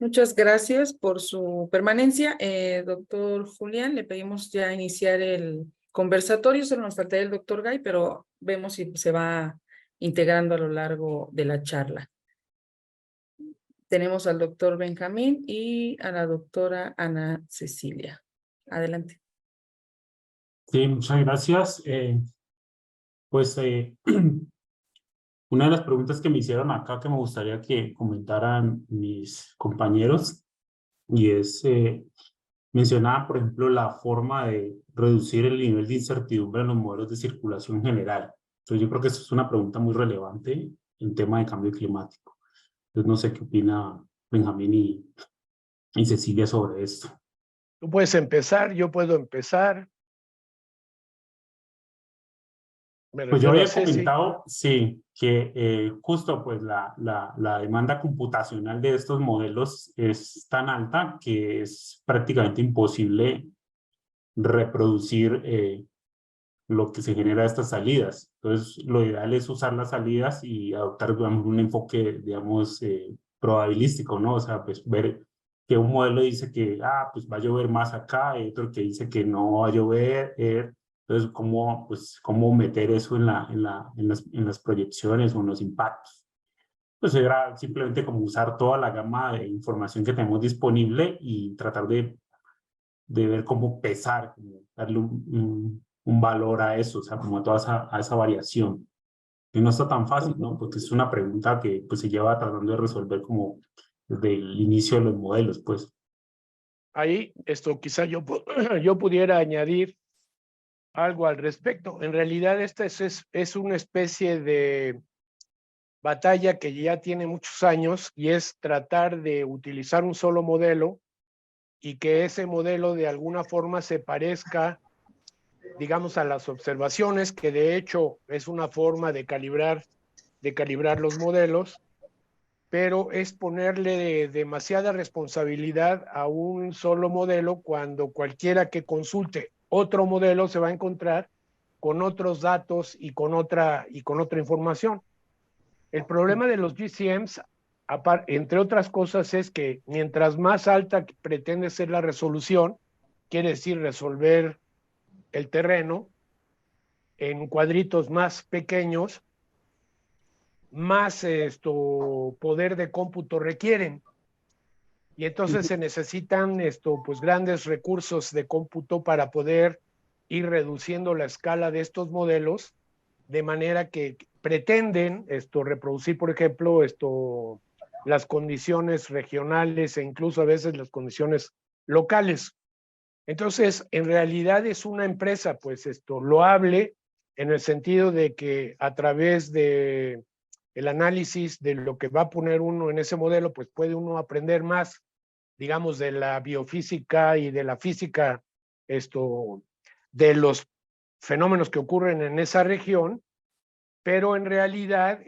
Muchas gracias por su permanencia. Doctor Julián, le pedimos ya iniciar el conversatorio. Solo nos faltaría el doctor Gay, pero vemos si se va integrando a lo largo de la charla. Tenemos al doctor Benjamín y a la doctora Ana Cecilia. Adelante. Sí, muchas gracias. Pues una de las preguntas que me hicieron acá que me gustaría que comentaran mis compañeros y es, mencionaba, por ejemplo, la forma de reducir el nivel de incertidumbre en los modelos de circulación general. Entonces yo creo que eso es una pregunta muy relevante en tema de cambio climático. Entonces no sé qué opina Benjamín y Cecilia sobre esto. Tú puedes empezar, yo puedo empezar. Me Pues yo refiero a había Ceci. comentado, sí, que justo pues la demanda computacional de estos modelos es tan alta que es prácticamente imposible reproducir lo que se genera de estas salidas. Entonces, lo ideal es usar las salidas y adoptar, digamos, un enfoque, digamos, probabilístico, ¿no? O sea, pues ver que un modelo dice que, pues va a llover más acá, y otro que dice que no va a llover. Entonces, ¿cómo meter eso en las proyecciones o en los impactos? Pues era simplemente como usar toda la gama de información que tenemos disponible y tratar de ver cómo pesar, como darle un valor a eso, o sea, como a toda esa variación. Y no está tan fácil, ¿no? Porque es una pregunta que pues se lleva tratando de resolver como desde el inicio de los modelos, pues. Ahí, quizá yo pudiera añadir algo al respecto. En realidad, esta es una especie de batalla que ya tiene muchos años y es tratar de utilizar un solo modelo y que ese modelo de alguna forma se parezca, digamos, a las observaciones, que de hecho es una forma de calibrar los modelos, pero es ponerle demasiada responsabilidad a un solo modelo cuando cualquiera que consulte otro modelo se va a encontrar con otros datos y con otra información. El problema de los GCMs, entre otras cosas, es que mientras más alta pretende ser la resolución, quiere decir resolver el terreno en cuadritos más pequeños, más poder de cómputo requieren. Y entonces se necesitan pues grandes recursos de cómputo para poder ir reduciendo la escala de estos modelos de manera que pretenden reproducir, por ejemplo, las condiciones regionales e incluso a veces las condiciones locales. Entonces, en realidad es una empresa, pues loable en el sentido de que a través de el análisis de lo que va a poner uno en ese modelo, pues puede uno aprender más, digamos, de la biofísica y de la física, de los fenómenos que ocurren en esa región, pero en realidad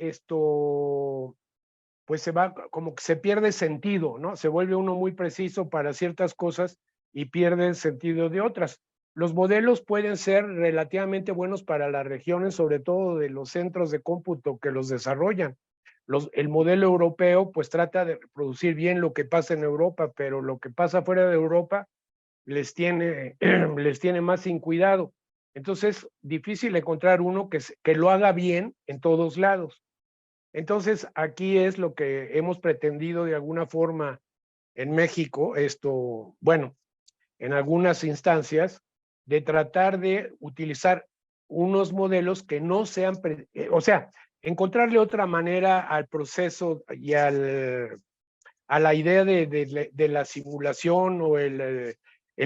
pues se va, como que se pierde sentido, ¿no? Se vuelve uno muy preciso para ciertas cosas y pierde el sentido de otras. Los modelos pueden ser relativamente buenos para las regiones, sobre todo de los centros de cómputo que los desarrollan. El modelo europeo pues trata de reproducir bien lo que pasa en Europa, pero lo que pasa fuera de Europa les tiene más sin cuidado. Entonces, difícil encontrar uno que lo haga bien en todos lados. Entonces, aquí es lo que hemos pretendido de alguna forma en México, bueno, en algunas instancias, de tratar de utilizar unos modelos que no sean, o sea, encontrarle otra manera al proceso y a la idea de la simulación o el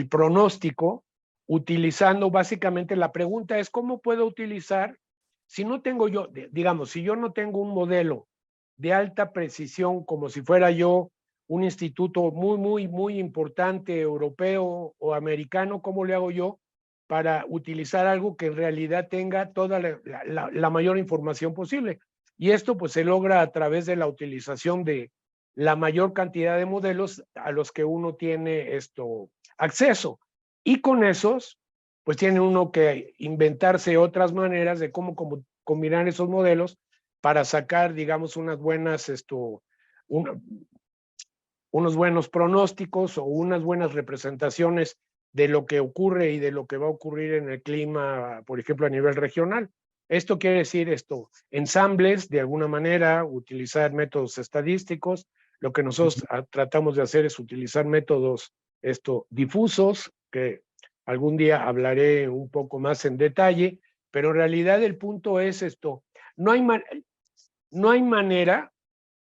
pronóstico, utilizando básicamente la pregunta es ¿cómo puedo utilizar? Si no tengo yo, digamos, si yo no tengo un modelo de alta precisión como si fuera yo un instituto muy, muy, muy importante europeo o americano, ¿cómo le hago yo para utilizar algo que en realidad tenga toda la mayor información posible? Y esto pues se logra a través de la utilización de la mayor cantidad de modelos a los que uno tiene acceso. Y con esos, pues tiene uno que inventarse otras maneras de cómo combinar esos modelos para sacar, digamos, unas buenas, unos buenos pronósticos o unas buenas representaciones de lo que ocurre y de lo que va a ocurrir en el clima, por ejemplo, a nivel regional. Esto quiere decir ensambles, de alguna manera, utilizar métodos estadísticos. Lo que nosotros tratamos de hacer es utilizar métodos difusos, que algún día hablaré un poco más en detalle, pero en realidad el punto es no hay manera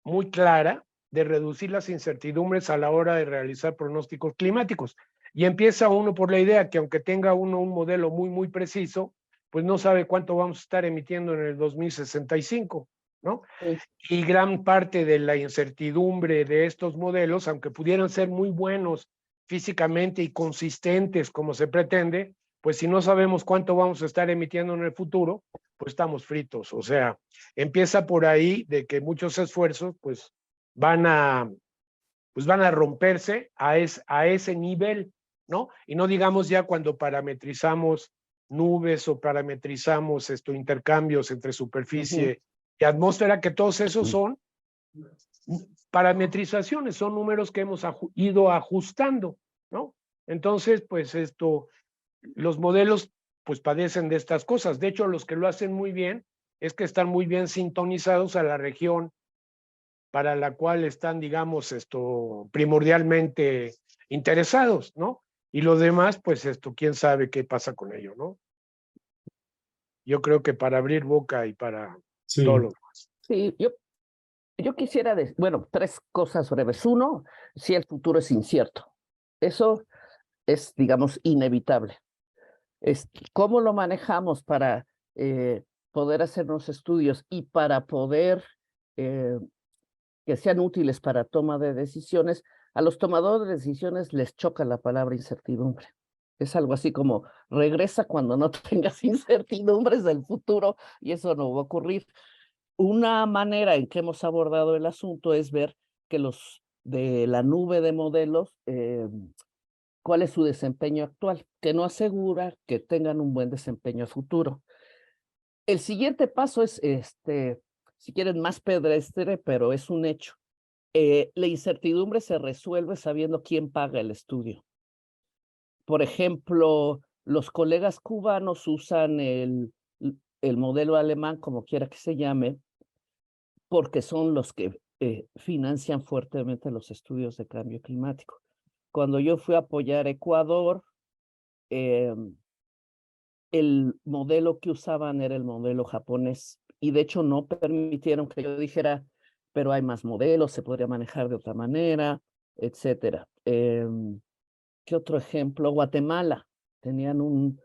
muy clara de reducir las incertidumbres a la hora de realizar pronósticos climáticos. Y empieza uno por la idea que aunque tenga uno un modelo muy preciso, pues no sabe cuánto vamos a estar emitiendo en el 2065, ¿no? Sí. Y gran parte de la incertidumbre de estos modelos, aunque pudieran ser muy buenos físicamente y consistentes como se pretende, pues si no sabemos cuánto vamos a estar emitiendo en el futuro, pues estamos fritos. O sea, empieza por ahí de que muchos esfuerzos pues van a romperse a ese nivel, ¿no? Y no digamos ya cuando parametrizamos nubes o parametrizamos intercambios entre superficie y atmósfera, que todos esos son parametrizaciones, son números que hemos ido ajustando, ¿no? Entonces, pues los modelos pues padecen de estas cosas. De hecho, los que lo hacen muy bien es que están muy bien sintonizados a la región para la cual están, digamos, primordialmente interesados, ¿no? Y los demás, pues quién sabe qué pasa con ello, ¿no? Yo creo que para abrir boca y para Sí. todo lo demás. Sí, yo quisiera, bueno, 3 cosas breves. Uno, si el futuro es incierto. Eso es, digamos, inevitable. ¿Cómo lo manejamos para poder hacernos estudios y para poder que sean útiles para toma de decisiones? A los tomadores de decisiones les choca la palabra incertidumbre. Es algo así como, regresa cuando no tengas incertidumbres del futuro, y eso no va a ocurrir. Una manera en que hemos abordado el asunto es ver que los de la nube de modelos, cuál es su desempeño actual, que no asegura que tengan un buen desempeño futuro. El siguiente paso es, si quieren, más pedestre, pero es un hecho. La incertidumbre se resuelve sabiendo quién paga el estudio. Por ejemplo, los colegas cubanos usan el modelo alemán, como quiera que se llame, porque son los que financian fuertemente los estudios de cambio climático. Cuando yo fui a apoyar Ecuador, el modelo que usaban era el modelo japonés, y de hecho no permitieron que yo dijera, pero hay más modelos, se podría manejar de otra manera, etcétera. ¿Qué otro ejemplo? Guatemala. Tenían un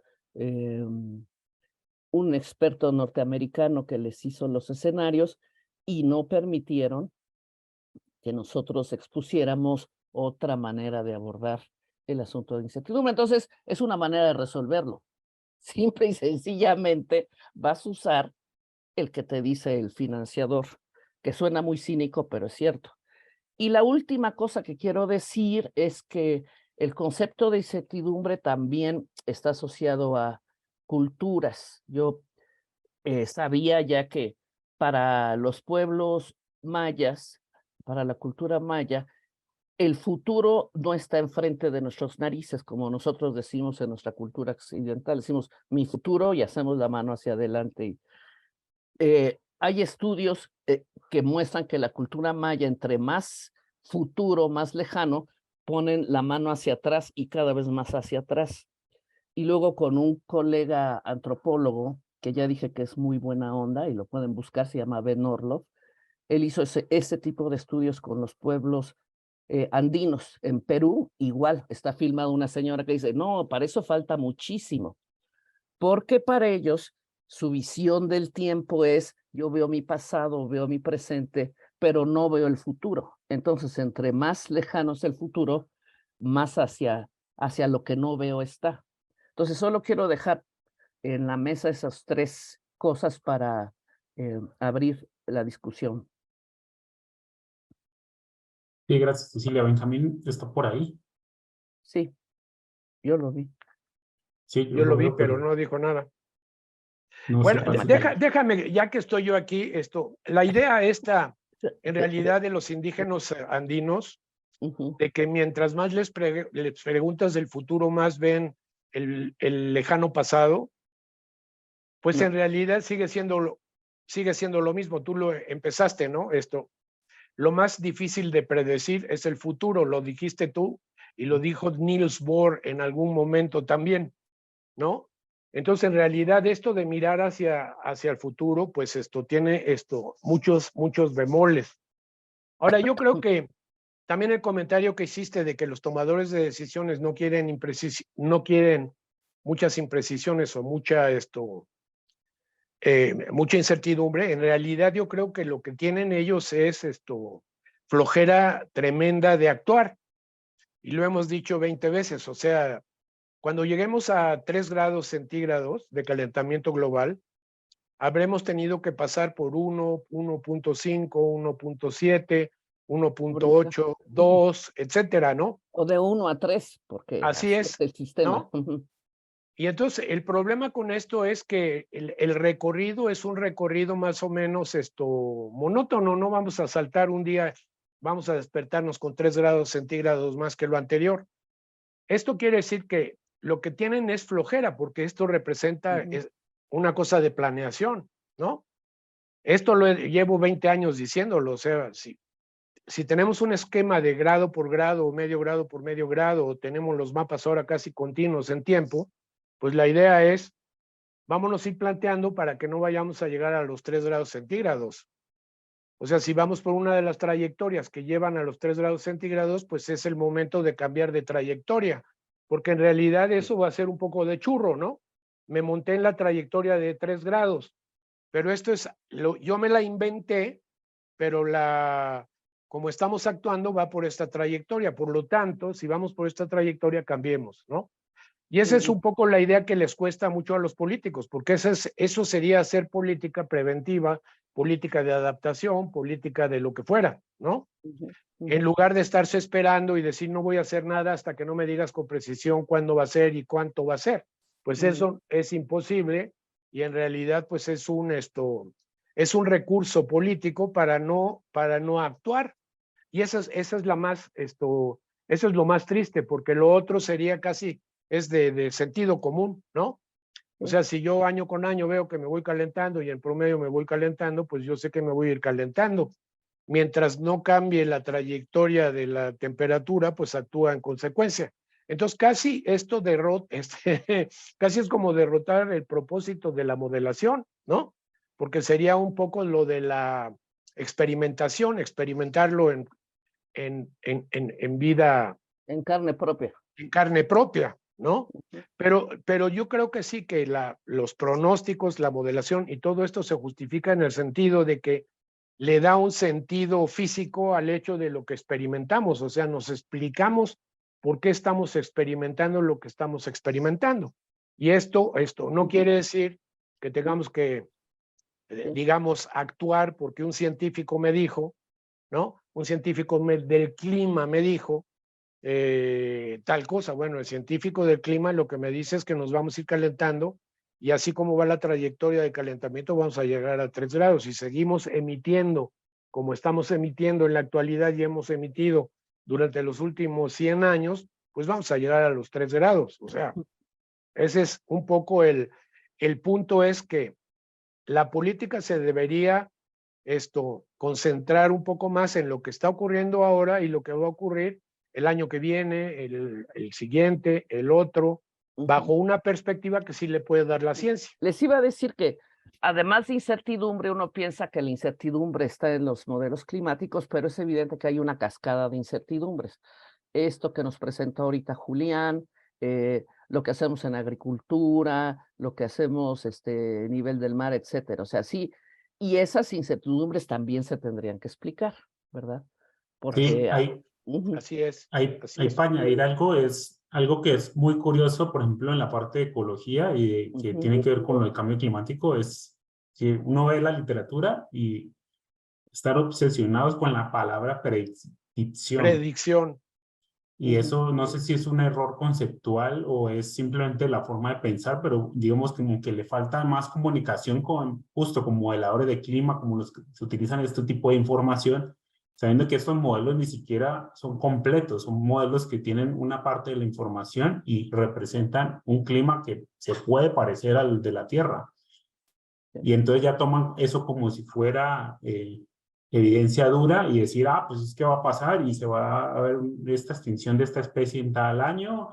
experto norteamericano que les hizo los escenarios y no permitieron que nosotros expusiéramos otra manera de abordar el asunto de incertidumbre. Entonces, es una manera de resolverlo. Simple y sencillamente vas a usar el que te dice el financiador, que suena muy cínico, pero es cierto. Y la última cosa que quiero decir es que el concepto de incertidumbre también está asociado a culturas. Yo sabía ya que para los pueblos mayas, para la cultura maya, el futuro no está enfrente de nuestras narices, como nosotros decimos en nuestra cultura occidental. Decimos mi futuro y hacemos la mano hacia adelante. Hay estudios que muestran que la cultura maya, entre más futuro, más lejano, ponen la mano hacia atrás y cada vez más hacia atrás. Y luego con un colega antropólogo, que ya dije que es muy buena onda y lo pueden buscar, se llama Ben Orlov, él hizo ese tipo de estudios con los pueblos andinos. En Perú, igual, está filmada una señora que dice, no, para eso falta muchísimo, porque para ellos su visión del tiempo es, yo veo mi pasado, veo mi presente, pero no veo el futuro. Entonces, entre más lejano es el futuro, más hacia lo que no veo está. Entonces, solo quiero dejar en la mesa esas 3 cosas para abrir la discusión. Sí, gracias, Cecilia. Benjamín está por ahí. Sí, yo lo vi. Sí, Yo lo vi, veo, pero no dijo nada. no Bueno, sé, parece déjame, ya que estoy yo aquí, la idea esta, en realidad, de los indígenas andinos, de que mientras más les preguntas del futuro, más ven el lejano pasado, pues en realidad sigue siendo lo mismo. Tú lo empezaste, ¿no? Lo más difícil de predecir es el futuro, lo dijiste tú y lo dijo Niels Bohr en algún momento también, ¿no? Entonces, en realidad, esto de mirar hacia el futuro, pues tiene muchos bemoles. Ahora, yo creo que también el comentario que hiciste de que los tomadores de decisiones no quieren muchas imprecisiones o mucha incertidumbre, en realidad yo creo que lo que tienen ellos es flojera tremenda de actuar. Y lo hemos dicho 20 veces, o sea, cuando lleguemos a 3 grados centígrados de calentamiento global, habremos tenido que pasar por 1, 1.5, 1.7, 1.8, 2, etcétera, ¿no? O de 1 a 3, porque así es el sistema. ¿no? Y entonces el problema con esto es que el recorrido es un recorrido más o menos monótono, no vamos a saltar un día, vamos a despertarnos con 3 grados centígrados más que lo anterior. Esto quiere decir que lo que tienen es flojera, porque esto representa una cosa de planeación, ¿no? Esto llevo 20 años diciéndolo, o sea, si tenemos un esquema de grado por grado o medio grado por medio grado, o tenemos los mapas ahora casi continuos en tiempo, pues la idea es, vámonos a ir planteando para que no vayamos a llegar a los 3 grados centígrados. O sea, si vamos por una de las trayectorias que llevan a los 3 grados centígrados, pues es el momento de cambiar de trayectoria, porque en realidad eso va a ser un poco de churro, ¿no? Me monté en la trayectoria de 3 grados, pero yo me la inventé, pero como estamos actuando va por esta trayectoria, por lo tanto, si vamos por esta trayectoria, cambiemos, ¿no? Y esa es un poco la idea que les cuesta mucho a los políticos, porque eso sería hacer política preventiva, política de adaptación, política de lo que fuera, ¿no? En lugar de estarse esperando y decir no voy a hacer nada hasta que no me digas con precisión cuándo va a ser y cuánto va a ser. Pues eso es imposible y en realidad pues es un recurso político para no actuar. Y eso es lo más triste, porque lo otro sería casi es de sentido común, ¿no? O sea, si yo año con año veo que me voy calentando y en promedio me voy calentando, pues yo sé que me voy a ir calentando. Mientras no cambie la trayectoria de la temperatura, pues actúa en consecuencia. Entonces, casi casi es como derrotar el propósito de la modelación, ¿no? Porque sería un poco lo de la experimentación, experimentarlo en vida. En carne propia. En carne propia, ¿no? Pero yo creo que sí, que los pronósticos, la modelación y todo esto se justifica en el sentido de que le da un sentido físico al hecho de lo que experimentamos, o sea, nos explicamos por qué estamos experimentando lo que estamos experimentando. Y esto no quiere decir que tengamos que, digamos, actuar porque un científico me dijo, ¿no? Un científico del clima me dijo tal cosa. Bueno, el científico del clima lo que me dice es que nos vamos a ir calentando y así como va la trayectoria de calentamiento vamos a llegar a 3 grados. Si seguimos emitiendo como estamos emitiendo en la actualidad y hemos emitido durante los últimos 100 años, pues vamos a llegar a los 3 grados. O sea, ese es un poco el punto, es que la política se debería concentrar un poco más en lo que está ocurriendo ahora y lo que va a ocurrir el año que viene, el siguiente, el otro, bajo una perspectiva que sí le puede dar la ciencia. Les iba a decir que, además de incertidumbre, uno piensa que la incertidumbre está en los modelos climáticos, pero es evidente que hay una cascada de incertidumbres. Esto que nos presentó ahorita Julián, lo que hacemos en agricultura, lo que hacemos a nivel del mar, etcétera. O sea, sí, y esas incertidumbres también se tendrían que explicar, ¿verdad? Porque así es. Hay para añadir algo, es algo que es muy curioso, por ejemplo, en la parte de ecología y que tiene que ver con el cambio climático, es que uno ve la literatura y estar obsesionados con la palabra predicción. Predicción. Y eso no sé si es un error conceptual o es simplemente la forma de pensar, pero digamos como que le falta más comunicación con justo como modeladores de clima, como los que se utilizan este tipo de información, sabiendo que estos modelos ni siquiera son completos, son modelos que tienen una parte de la información y representan un clima que se puede parecer al de la Tierra. Y entonces ya toman eso como si fuera evidencia dura y decir, ah, pues es que va a pasar y se va a ver esta extinción de esta especie en tal año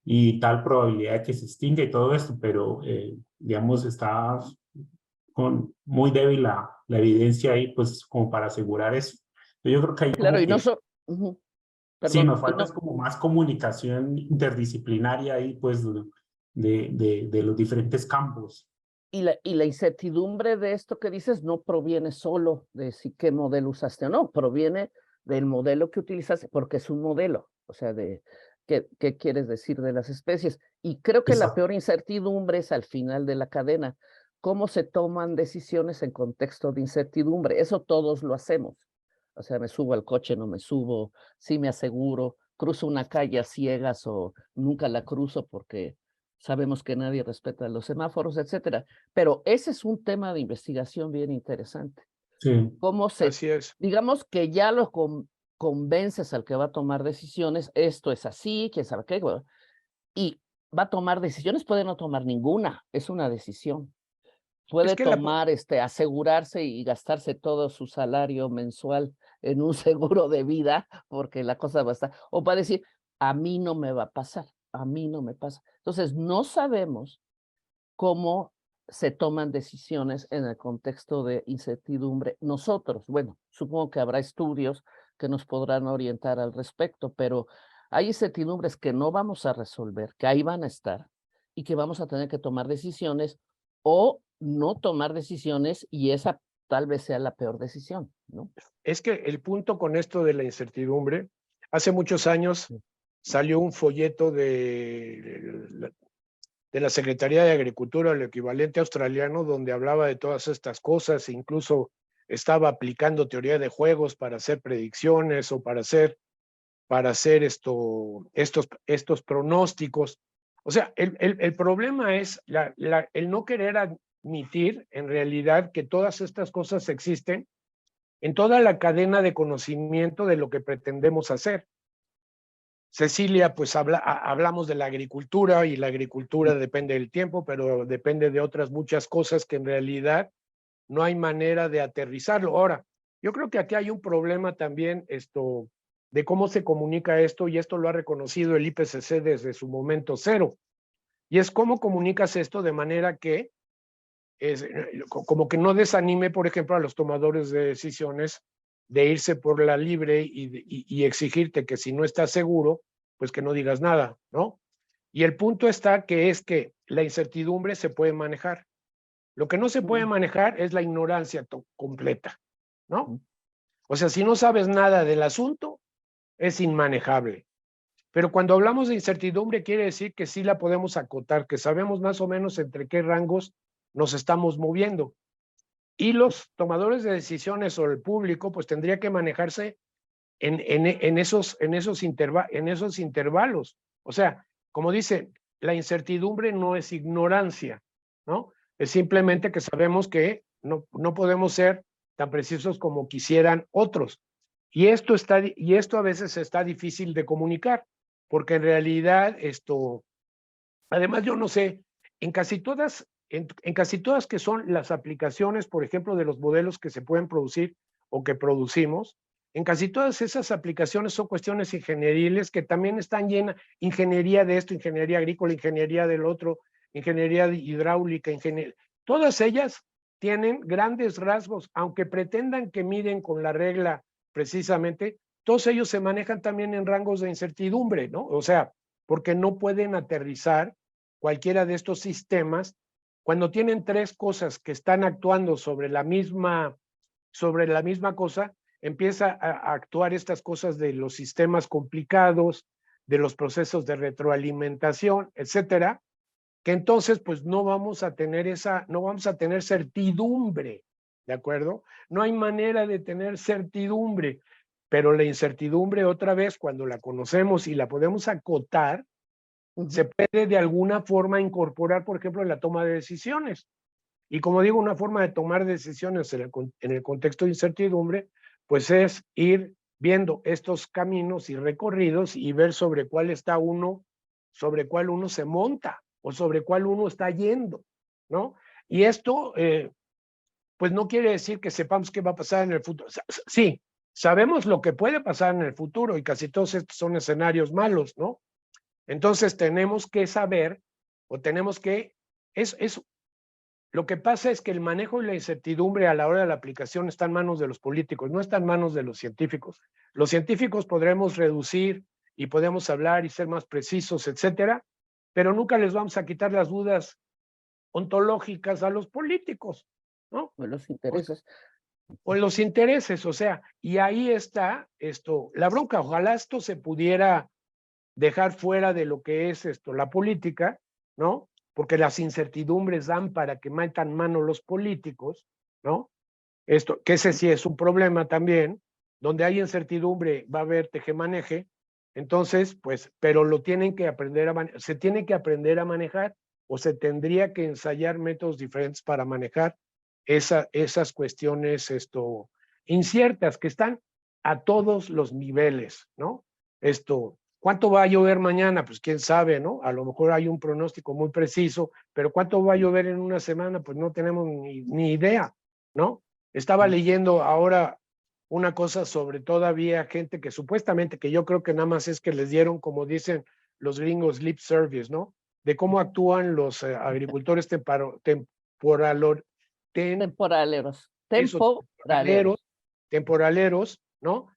y tal probabilidad de que se extinga y todo esto, pero digamos está muy débil la evidencia ahí, pues como para asegurar eso. Yo creo que hay Claro, como y no que, so, sí, perdón, nos y falta no, es como más comunicación interdisciplinaria ahí, pues, de los diferentes campos. y la incertidumbre de esto que dices no proviene solo de si qué modelo usaste o no, proviene del modelo que utilizaste, porque es un modelo, o sea, de qué quieres decir de las especies. Y creo que la Exacto. peor incertidumbre es al final de la cadena, cómo se toman decisiones en contexto de incertidumbre. Eso todos lo hacemos. O sea, me subo al coche, no me subo, sí me aseguro, cruzo una calle a ciegas o nunca la cruzo porque sabemos que nadie respeta los semáforos, etcétera. Pero ese es un tema de investigación bien interesante. Sí. Cómo Así es. digamos que ya lo convences al que va a tomar decisiones, esto es así, quién sabe qué, bueno, y va a tomar decisiones, puede no tomar ninguna, es una decisión. Es Puede que tomar, asegurarse y gastarse todo su salario mensual en un seguro de vida, porque la cosa va a estar, o va a decir, a mí no me va a pasar, a mí no me pasa. Entonces, no sabemos cómo se toman decisiones en el contexto de incertidumbre. Nosotros, bueno, supongo que habrá estudios que nos podrán orientar al respecto, pero hay incertidumbres que no vamos a resolver, que ahí van a estar y que vamos a tener que tomar decisiones o no tomar decisiones y esa tal vez sea la peor decisión, ¿no? Es que el punto con esto de la incertidumbre, hace muchos años salió un folleto de la Secretaría de Agricultura, el equivalente australiano, donde hablaba de todas estas cosas, incluso estaba aplicando teoría de juegos para hacer predicciones o para hacer estos pronósticos. O sea, el problema es el no querer admitir en realidad que todas estas cosas existen en toda la cadena de conocimiento de lo que pretendemos hacer. Cecilia, pues hablamos de la agricultura y la agricultura depende del tiempo, pero depende de otras muchas cosas que en realidad no hay manera de aterrizarlo. Ahora, yo creo que aquí hay un problema también de cómo se comunica esto, y esto lo ha reconocido el IPCC desde su momento cero, y es cómo comunicas esto de manera que como que no desanime, por ejemplo, a los tomadores de decisiones de irse por la libre y exigirte que si no estás seguro, pues que no digas nada, ¿no? Y el punto está que es que la incertidumbre se puede manejar. Lo que no se puede manejar es la ignorancia completa, ¿no? O sea, si no sabes nada del asunto, es inmanejable. Pero cuando hablamos de incertidumbre, quiere decir que sí la podemos acotar, que sabemos más o menos entre qué rangos nos estamos moviendo. Y los tomadores de decisiones o el público, pues tendría que manejarse en esos intervalos. O sea, como dice, la incertidumbre no es ignorancia, ¿no? Es simplemente que sabemos que no podemos ser tan precisos como quisieran otros. Y esto a veces está difícil de comunicar, porque en realidad además yo no sé, en casi todas que son las aplicaciones, por ejemplo, de los modelos que se pueden producir o que producimos, en casi todas esas aplicaciones son cuestiones ingenieriles que también están llenas, ingeniería de esto, ingeniería agrícola, ingeniería del otro, ingeniería hidráulica, todas ellas tienen grandes rasgos, aunque pretendan que miden con la regla precisamente, todos ellos se manejan también en rangos de incertidumbre, ¿no? O sea, porque no pueden aterrizar cualquiera de estos sistemas cuando tienen tres cosas que están actuando sobre la misma cosa. Empieza a actuar estas cosas de los sistemas complicados, de los procesos de retroalimentación, etcétera, que entonces pues no vamos a tener certidumbre, ¿de acuerdo? No hay manera de tener certidumbre, pero la incertidumbre otra vez cuando la conocemos y la podemos acotar, se puede de alguna forma incorporar, por ejemplo, en la toma de decisiones. Y como digo, una forma de tomar decisiones en el contexto de incertidumbre pues es ir viendo estos caminos y recorridos y ver sobre cuál está uno, sobre cuál uno se monta o sobre cuál uno está yendo, ¿no? Y esto, pues no quiere decir que sepamos qué va a pasar en el futuro. Sí, sabemos lo que puede pasar en el futuro y casi todos estos son escenarios malos, ¿no? Entonces tenemos que saber o tenemos que, lo que pasa es que el manejo y la incertidumbre a la hora de la aplicación está en manos de los políticos, no está en manos de los científicos. Los científicos podremos reducir y podemos hablar y ser más precisos, etcétera, pero nunca les vamos a quitar las dudas ontológicas a los políticos, ¿no? O los intereses. O los intereses, o sea, y ahí está la bronca. Ojalá esto se pudiera dejar fuera de lo que es la política, ¿no? Porque las incertidumbres dan para que metan mano los políticos, ¿no? Que ese sí es un problema también, donde hay incertidumbre va a haber tejemaneje, entonces, pues, pero lo tienen que aprender se tiene que aprender a manejar o se tendría que ensayar métodos diferentes para manejar esas cuestiones inciertas que están a todos los niveles, ¿no? ¿Cuánto va a llover mañana? Pues quién sabe, ¿no? A lo mejor hay un pronóstico muy preciso, pero ¿cuánto va a llover en una semana? Pues no tenemos ni idea, ¿no? Estaba leyendo ahora una cosa sobre todavía gente que supuestamente, que yo creo que nada más es que les dieron, como dicen los gringos, lip service, ¿no? De cómo actúan los agricultores temporaleros, ¿no?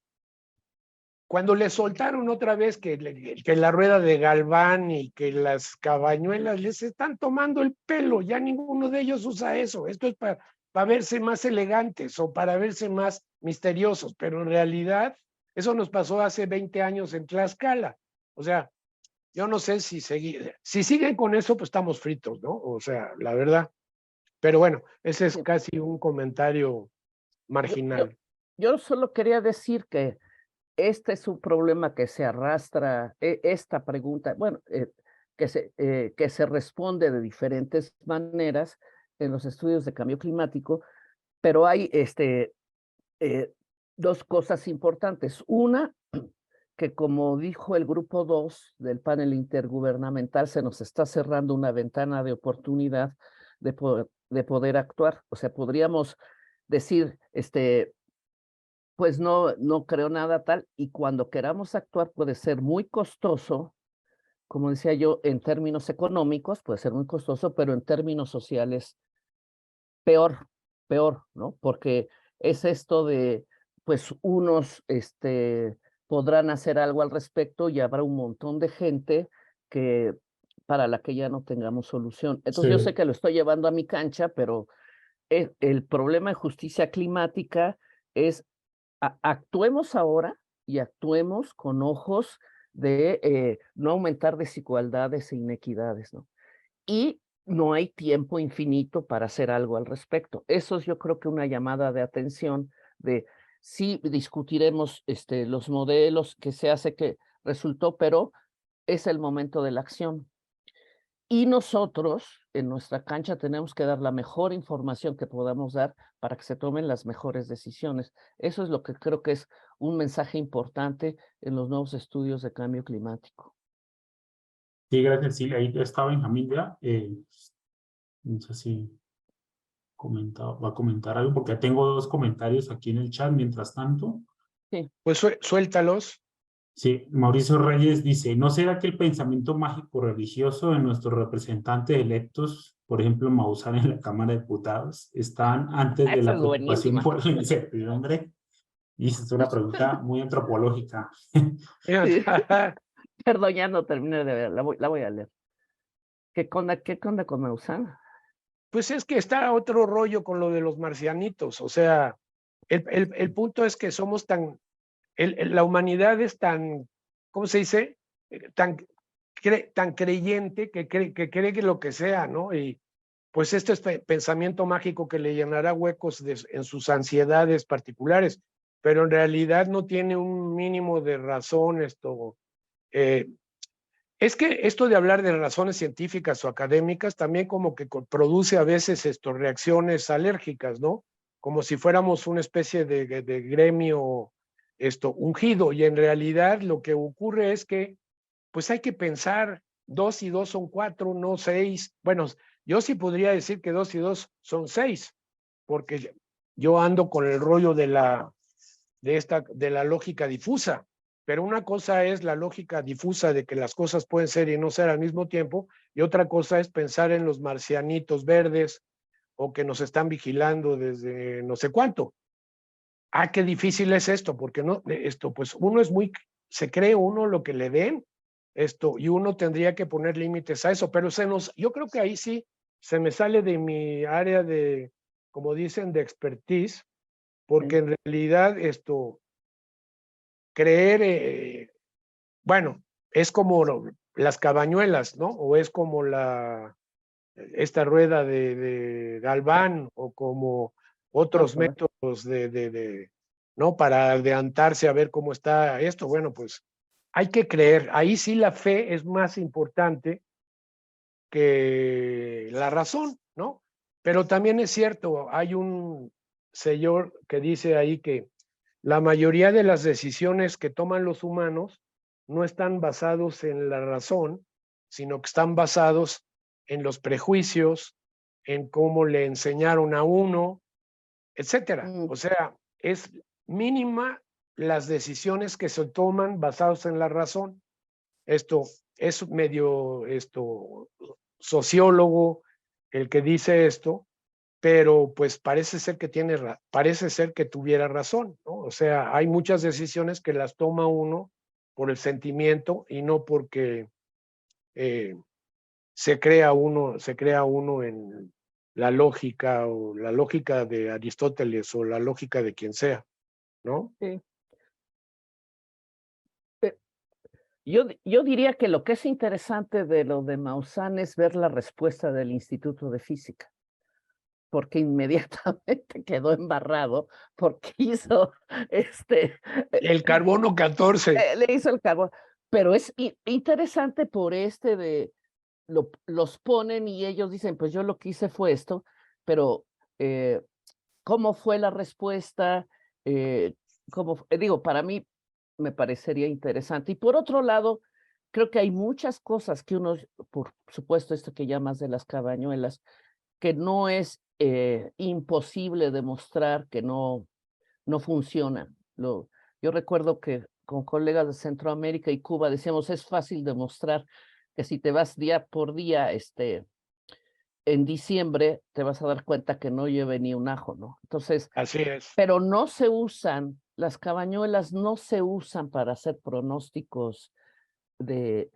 Cuando le soltaron otra vez que la rueda de Galván y que las cabañuelas les están tomando el pelo, ya ninguno de ellos usa eso. Esto es para verse más elegantes o para verse más misteriosos, pero en realidad eso nos pasó hace 20 años en Tlaxcala. O sea, yo no sé si siguen con eso, pues estamos fritos, ¿no? O sea, la verdad. Pero bueno, ese es casi un comentario marginal. Yo solo quería decir que este es un problema que se arrastra, esta pregunta, bueno, que se responde de diferentes maneras en los estudios de cambio climático, pero hay dos cosas importantes. Una, que como dijo el grupo 2 del panel intergubernamental, se nos está cerrando una ventana de oportunidad de poder actuar. O sea, podríamos decir, pues no creo nada tal, y cuando queramos actuar puede ser muy costoso, como decía yo, en términos económicos puede ser muy costoso, pero en términos sociales peor, ¿no? Porque es esto de, pues unos podrán hacer algo al respecto y habrá un montón de gente para la que ya no tengamos solución. Entonces yo sé que lo estoy llevando a mi cancha, pero el problema de justicia climática es actuemos ahora y actuemos con ojos de no aumentar desigualdades e inequidades, ¿no? Y no hay tiempo infinito para hacer algo al respecto. Eso es, yo creo que una llamada de atención de sí discutiremos los modelos que se hace que resultó, pero es el momento de la acción. Y nosotros, en nuestra cancha, tenemos que dar la mejor información que podamos dar para que se tomen las mejores decisiones. Eso es lo que creo que es un mensaje importante en los nuevos estudios de cambio climático. Sí, gracias, sí, ahí está Benjamín ya. No sé si va a comentar algo, porque tengo dos comentarios aquí en el chat mientras tanto. Sí. Pues suéltalos. Sí, Mauricio Reyes dice, ¿no será que el pensamiento mágico religioso de nuestros representantes electos, por ejemplo, Maussan en la Cámara de Diputados, están antes de la preocupación por la incertidumbre? Y es una pregunta muy antropológica. Sí. Perdón, ya no terminé de ver, la voy a leer. ¿Qué onda con Maussan? Pues es que está otro rollo con lo de los marcianitos. O sea, el punto es que somos la humanidad es tan, ¿cómo se dice? Tan creyente que cree que lo que sea, ¿no? Y pues este es pensamiento mágico que le llenará huecos en sus ansiedades particulares, pero en realidad no tiene un mínimo de razón es que esto de hablar de razones científicas o académicas también como que produce a veces reacciones alérgicas, ¿no? como si fuéramos una especie de gremio ungido, y en realidad lo que ocurre es que pues hay que pensar, 2 y 2 son 4, no 6. Bueno, yo sí podría decir que 2 y 2 son 6, porque yo ando con el rollo de la lógica difusa, pero una cosa es la lógica difusa de que las cosas pueden ser y no ser al mismo tiempo, y otra cosa es pensar en los marcianitos verdes o que nos están vigilando desde no sé cuánto. Ah, qué difícil es esto, porque no, pues uno es muy, se cree uno lo que le den, y uno tendría que poner límites a eso, pero yo creo que ahí sí se me sale de mi área de, como dicen, de expertise, porque en realidad creer, bueno, es como las cabañuelas, ¿no? O es como esta rueda de Galván, o como otros métodos ¿no? Para adelantarse a ver cómo está esto. Bueno, pues hay que creer. Ahí sí la fe es más importante que la razón, ¿no? Pero también es cierto, hay un señor que dice ahí que la mayoría de las decisiones que toman los humanos no están basados en la razón, sino que están basados en los prejuicios, en cómo le enseñaron a uno, etcétera. O sea, es mínima las decisiones que se toman basados en la razón. Esto es medio sociólogo el que dice esto, pero pues parece ser que tuviera razón, ¿no? O sea, hay muchas decisiones que las toma uno por el sentimiento y no porque se crea uno en la lógica, o la lógica de Aristóteles, o la lógica de quien sea, ¿no? Sí. Yo diría que lo que es interesante de lo de Maussan es ver la respuesta del Instituto de Física, porque inmediatamente quedó embarrado, porque hizo El carbono 14. le hizo el carbón. Pero es interesante por los ponen y ellos dicen, pues yo lo que hice fue esto, pero ¿cómo fue la respuesta? Digo, para mí me parecería interesante. Y por otro lado, creo que hay muchas cosas que uno, por supuesto, esto que llamas de las cabañuelas, que no es imposible demostrar que no funcionan. Yo recuerdo que con colegas de Centroamérica y Cuba decíamos, es fácil demostrar que si te vas día por día, en diciembre, te vas a dar cuenta que no lleve ni un ajo, ¿no? Entonces, Así es. pero no se usan, las cabañuelas no se usan para hacer pronósticos de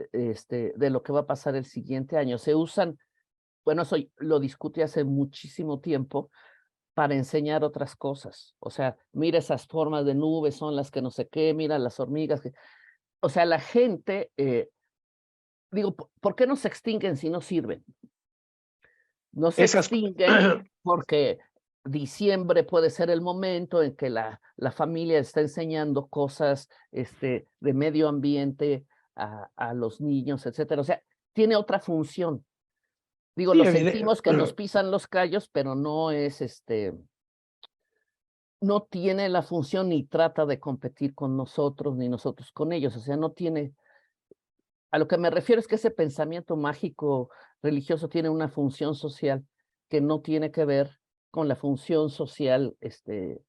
lo que va a pasar el siguiente año. Se usan, bueno, eso lo discutí hace muchísimo tiempo, para enseñar otras cosas. O sea, mira esas formas de nubes, son las que no sé qué, mira las hormigas. O sea, la gente, digo, ¿por qué no se extinguen si no sirven? No se extinguen porque diciembre puede ser el momento en que la familia está enseñando cosas de medio ambiente a los niños, etcétera. O sea, tiene otra función. Digo, Sí, lo sentimos que nos pisan los callos, pero no es no tiene la función ni trata de competir con nosotros, ni nosotros con ellos. O sea, no tiene. A lo que me refiero es que ese pensamiento mágico religioso tiene una función social que no tiene que ver con la función social que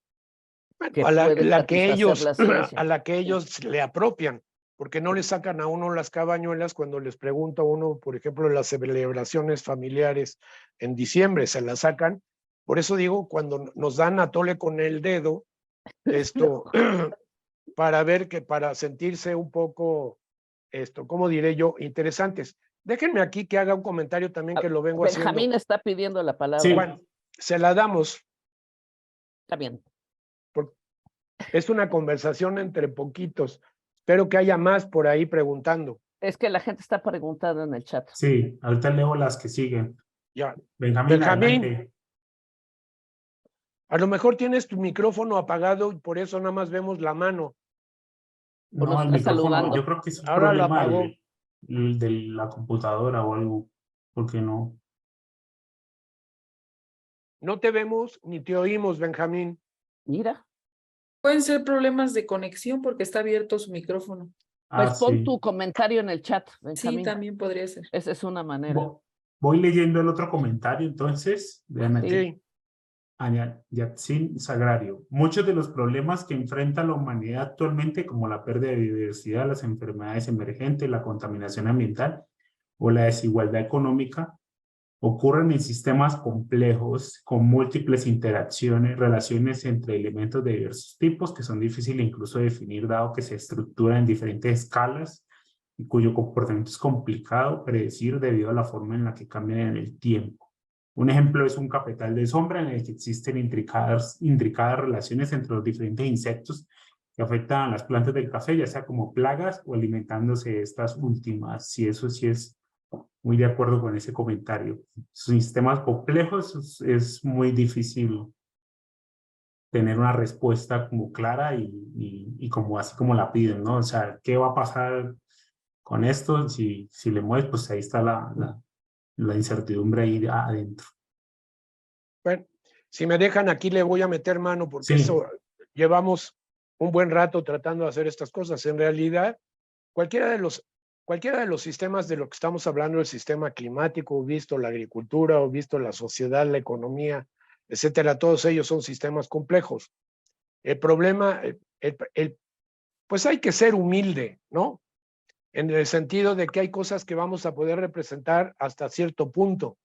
a puede la que satisfacer la ciencia. a la que ellos le apropian, porque no le sacan a uno las cabañuelas cuando les pregunta a uno, por ejemplo, las celebraciones familiares en diciembre, se las sacan. Por eso digo, cuando nos dan a tole con el dedo, para sentirse un poco, ¿cómo diré yo? Interesantes. Déjenme aquí que haga un comentario también, que lo vengo Benjamín haciendo. está pidiendo la palabra. Sí. Bueno, se la damos. Está bien. Es una conversación entre poquitos. Espero que haya más por ahí preguntando. Es que la gente está preguntando en el chat. Sí, ahorita leo las que siguen. Ya. Benjamín, adelante. A lo mejor tienes tu micrófono apagado y por eso nada más vemos la mano. O nos No, el está micrófono, saludando. yo creo que es un Ahora lo problema apagó. de la computadora o algo, porque no. No te vemos ni te oímos, Benjamín. Mira, Pueden ser problemas de conexión porque está abierto su micrófono. pues pon sí. tu comentario en el chat, Sí, Benjamín. también podría ser. Esa es una manera. Voy leyendo el otro comentario, entonces, déjame aquí. Sí, Yatsin Sagrario. Muchos de los problemas que enfrenta la humanidad actualmente, como la pérdida de biodiversidad, las enfermedades emergentes, la contaminación ambiental o la desigualdad económica, ocurren en sistemas complejos con múltiples interacciones, relaciones entre elementos de diversos tipos que son difíciles incluso de definir dado que se estructuran en diferentes escalas y cuyo comportamiento es complicado predecir debido a la forma en la que cambian en el tiempo. Un ejemplo es un cafetal de sombra en el que existen intricadas relaciones entre los diferentes insectos que afectan a las plantas del café, ya sea como plagas o alimentándose de estas últimas. Si eso sí es muy de acuerdo con ese comentario. Sistemas complejos es muy difícil tener una respuesta como clara y como así como la piden, ¿no? O sea, ¿qué va a pasar con esto? Si le mueves, pues ahí está la incertidumbre ahí adentro. bueno, si me dejan aquí le voy a meter mano porque Sí. eso llevamos un buen rato tratando de hacer estas cosas. En realidad, cualquiera de los sistemas de lo que estamos hablando, el sistema climático, visto la agricultura, o visto la sociedad, la economía, etcétera, todos ellos son sistemas complejos. El problema, pues hay que ser humilde, ¿no? En el sentido de que hay cosas que vamos a poder representar hasta cierto punto.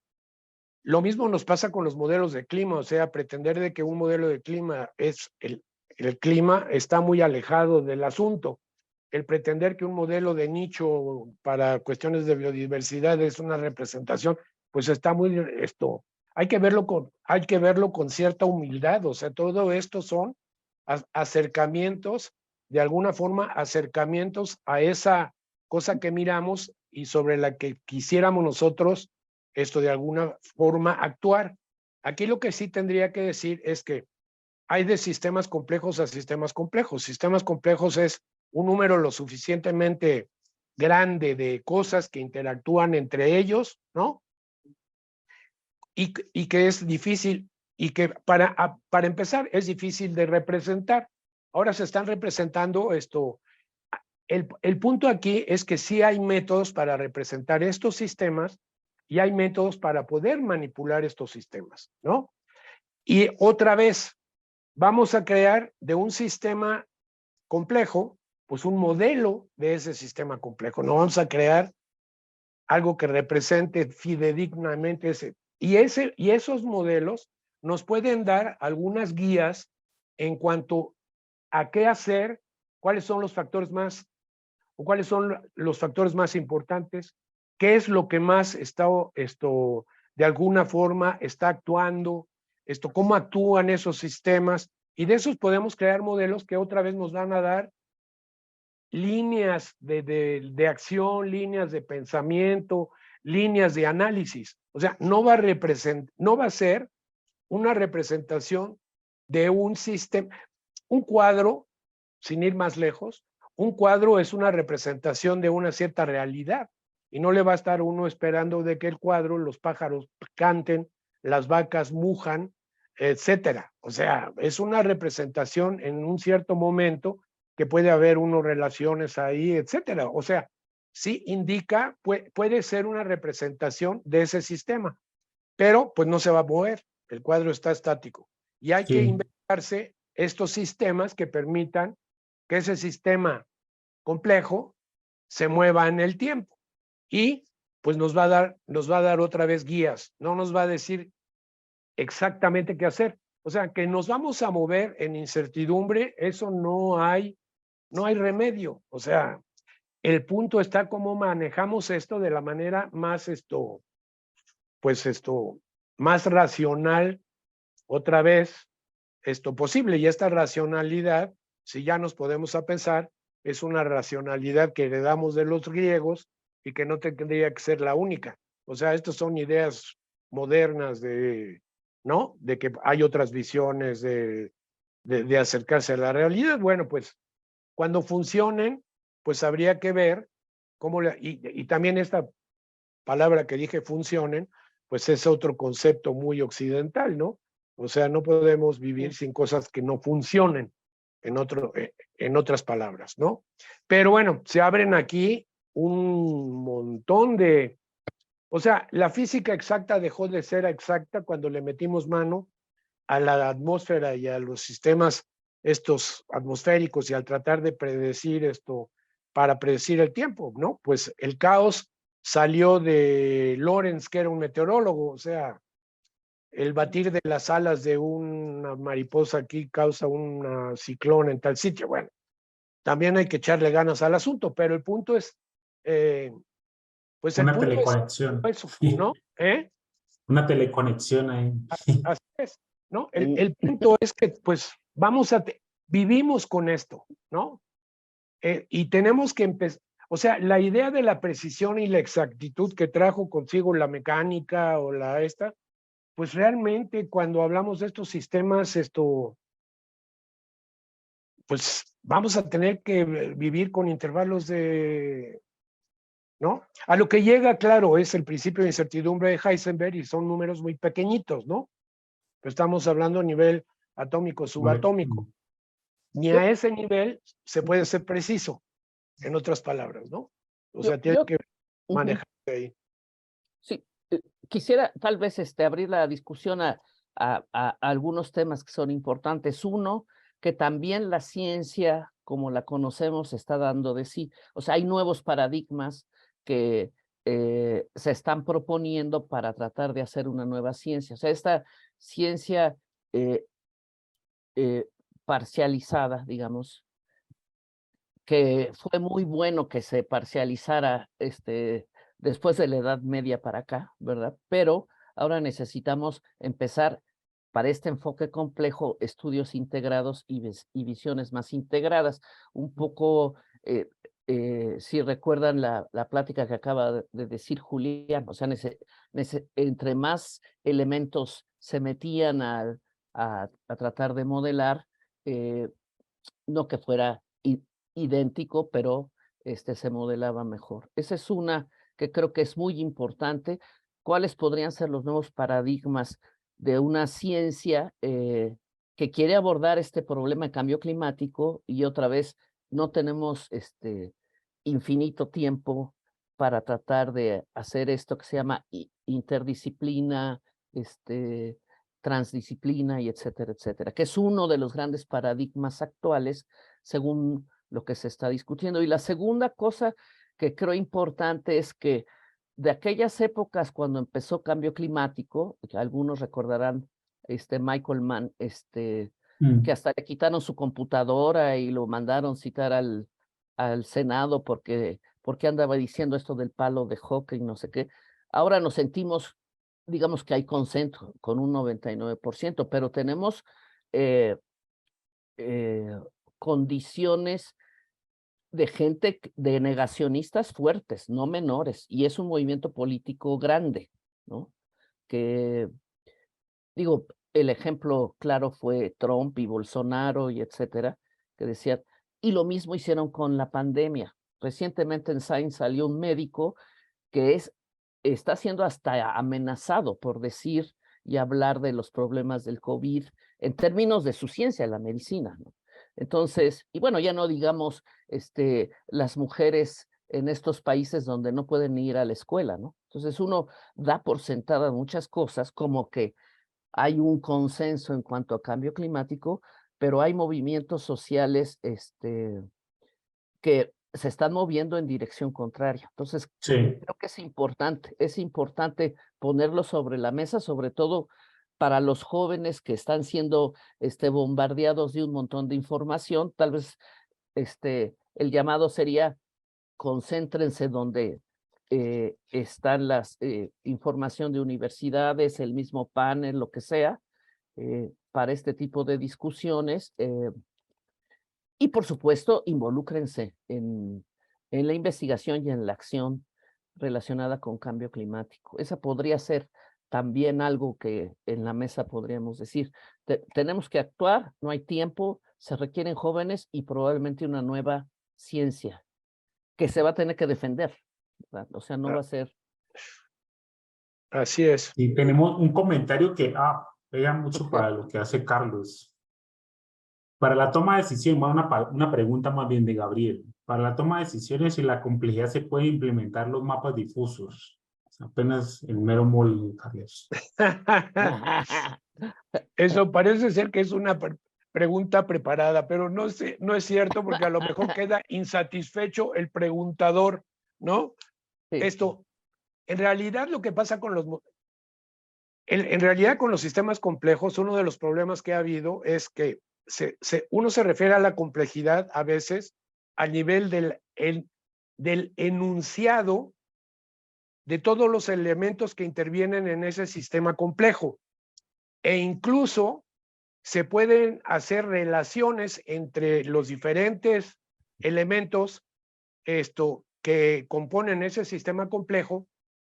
Lo mismo nos pasa con los modelos de clima, o sea, pretender de que un modelo de clima es el clima está muy alejado del asunto. El pretender que un modelo de nicho para cuestiones de biodiversidad es una representación, pues está muy hay que verlo con cierta humildad, o sea, todo esto son acercamientos, de alguna forma, acercamientos a esa cosa que miramos y sobre la que quisiéramos nosotros de alguna forma actuar. Aquí lo que sí tendría que decir es que hay de sistemas complejos a sistemas complejos. Sistemas complejos es un número lo suficientemente grande de cosas que interactúan entre ellos, ¿no? Y que es difícil, y que para empezar es difícil de representar. Ahora se están representando el punto aquí es que sí hay métodos para representar estos sistemas y hay métodos para poder manipular estos sistemas, ¿no? Y otra vez, vamos a crear de un sistema complejo, pues un modelo de ese sistema complejo. No vamos a crear algo que represente fidedignamente ese. Y esos modelos nos pueden dar algunas guías en cuanto a qué hacer, cuáles son los factores más importantes, qué es lo que más está de alguna forma está actuando, cómo actúan esos sistemas, y de esos podemos crear modelos que otra vez nos van a dar líneas de acción, líneas de pensamiento, líneas de análisis. O sea, no va a ser una representación de un sistema, un cuadro, sin ir más lejos. Un cuadro es una representación de una cierta realidad y no le va a estar uno esperando de que el cuadro, los pájaros canten, las vacas mujan, etcétera. O sea, es una representación en un cierto momento que puede haber unas relaciones ahí, etcétera. O sea, sí indica, puede ser una representación de ese sistema, pero pues no se va a mover, el cuadro está estático y hay que inventarse estos sistemas que permitan que ese sistema complejo se mueva en el tiempo y pues nos va a dar otra vez guías, no nos va a decir exactamente qué hacer. O sea, que nos vamos a mover en incertidumbre, eso no hay remedio. O sea, el punto está cómo manejamos esto de la manera más más racional, otra vez, posible. Y esta racionalidad, si ya nos podemos a pensar, es una racionalidad que heredamos de los griegos y que no tendría que ser la única. O sea, estas son ideas modernas ¿no? De que hay otras visiones de acercarse a la realidad. Bueno, pues cuando funcionen, pues habría que ver cómo, y también esta palabra que dije, funcionen, pues es otro concepto muy occidental, ¿no? O sea, no podemos vivir sin cosas que no funcionen, en otras palabras, ¿no? Pero bueno, se abren aquí un montón de... O sea, la física exacta dejó de ser exacta cuando le metimos mano a la atmósfera y a los sistemas estos atmosféricos y al tratar de predecir esto, para predecir el tiempo, ¿no? Pues el caos salió de Lorentz, que era un meteorólogo, o sea, el batir de las alas de una mariposa aquí causa un ciclón en tal sitio. Bueno, también hay que echarle ganas al asunto, pero el punto es, pues el Una punto teleconexión. es eso, ¿no? Una teleconexión ahí. Así es, ¿no? El punto es que, pues, vivimos con esto, ¿no? Y tenemos que empezar, o sea, la idea de la precisión y la exactitud que trajo consigo la mecánica o pues realmente cuando hablamos de estos sistemas, pues vamos a tener que vivir con intervalos ¿no? A lo que llega, claro, es el principio de incertidumbre de Heisenberg y son números muy pequeñitos, ¿no? Pero estamos hablando a nivel atómico, subatómico. Ni a ese nivel se puede ser preciso, en otras palabras, ¿no? O sea, tiene que manejarse ahí. Sí, quisiera tal vez abrir la discusión a algunos temas que son importantes. Uno, que también la ciencia, como la conocemos, está dando de sí. O sea, hay nuevos paradigmas que se están proponiendo para tratar de hacer una nueva ciencia. O sea, esta ciencia parcializada, digamos, que fue muy bueno que se parcializara después de la Edad Media para acá, ¿verdad? Pero ahora necesitamos empezar para este enfoque complejo, estudios integrados y visiones más integradas. Un poco, si recuerdan la plática que acaba de decir Julián, o sea, entre más elementos se metían a tratar de modelar, no que fuera idéntico, pero se modelaba mejor. Esa es una que creo que es muy importante. ¿Cuáles podrían ser los nuevos paradigmas de una ciencia que quiere abordar este problema de cambio climático? Y otra vez, no tenemos infinito tiempo para tratar de hacer esto que se llama interdisciplina, transdisciplina y etcétera, etcétera, que es uno de los grandes paradigmas actuales según lo que se está discutiendo. Y la segunda cosa que creo importante es que de aquellas épocas cuando empezó cambio climático, que algunos recordarán Michael Mann, que hasta le quitaron su computadora y lo mandaron citar al Senado porque andaba diciendo esto del palo de hockey, no sé qué. Ahora nos sentimos, digamos que hay consenso con un 99%, pero tenemos condiciones de gente, de negacionistas fuertes, no menores, y es un movimiento político grande, ¿no? Que, digo, el ejemplo claro fue Trump y Bolsonaro y etcétera, que decían, y lo mismo hicieron con la pandemia. Recientemente en Science salió un médico que está siendo hasta amenazado por decir y hablar de los problemas del COVID en términos de su ciencia, la medicina, ¿no? Entonces, y bueno, ya no digamos las mujeres en estos países donde no pueden ir a la escuela, ¿no? Entonces uno da por sentada muchas cosas como que hay un consenso en cuanto a cambio climático, pero hay movimientos sociales que se están moviendo en dirección contraria. Entonces, creo que es importante ponerlo sobre la mesa, sobre todo para los jóvenes que están siendo bombardeados de un montón de información. Tal vez el llamado sería concéntrense donde están las información de universidades, el mismo panel, lo que sea, para este tipo de discusiones. Y por supuesto, involúcrense en la investigación y en la acción relacionada con cambio climático. Esa podría ser también algo que en la mesa podríamos decir. Tenemos que actuar, no hay tiempo, se requieren jóvenes y probablemente una nueva ciencia que se va a tener que defender, ¿verdad? O sea, no va a ser... Así es. Y tenemos un comentario que pega mucho para lo que hace Carlos. Para la toma de decisiones, bueno, una pregunta más bien de Gabriel. Para la toma de decisiones y la complejidad se puede implementar los mapas difusos. Apenas el mero mole, Carlos. Eso parece ser que es una pregunta preparada, pero no es cierto, porque a lo mejor queda insatisfecho el preguntador, ¿no? Sí. Esto, en realidad lo que pasa con en realidad con los sistemas complejos, uno de los problemas que ha habido es que uno se refiere a la complejidad a veces a nivel del enunciado de todos los elementos que intervienen en ese sistema complejo. E incluso se pueden hacer relaciones entre los diferentes elementos que componen ese sistema complejo,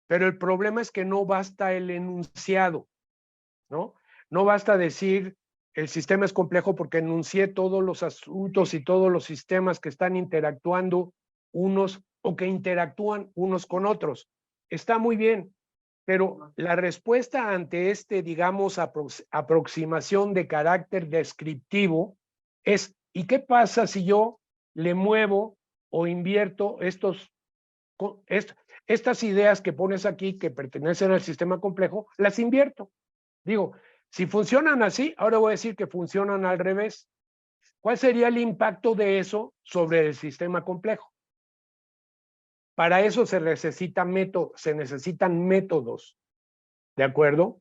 pero el problema es que no basta el enunciado, ¿no? No basta decir el sistema es complejo porque enuncié todos los asuntos y todos los sistemas que están interactuando unos o que interactúan unos con otros. Está muy bien, pero la respuesta ante digamos, aproximación de carácter descriptivo es, ¿y qué pasa si yo le muevo o invierto estas ideas que pones aquí que pertenecen al sistema complejo, las invierto? Digo, si funcionan así, ahora voy a decir que funcionan al revés. ¿Cuál sería el impacto de eso sobre el sistema complejo? Para eso se necesitan métodos, ¿de acuerdo?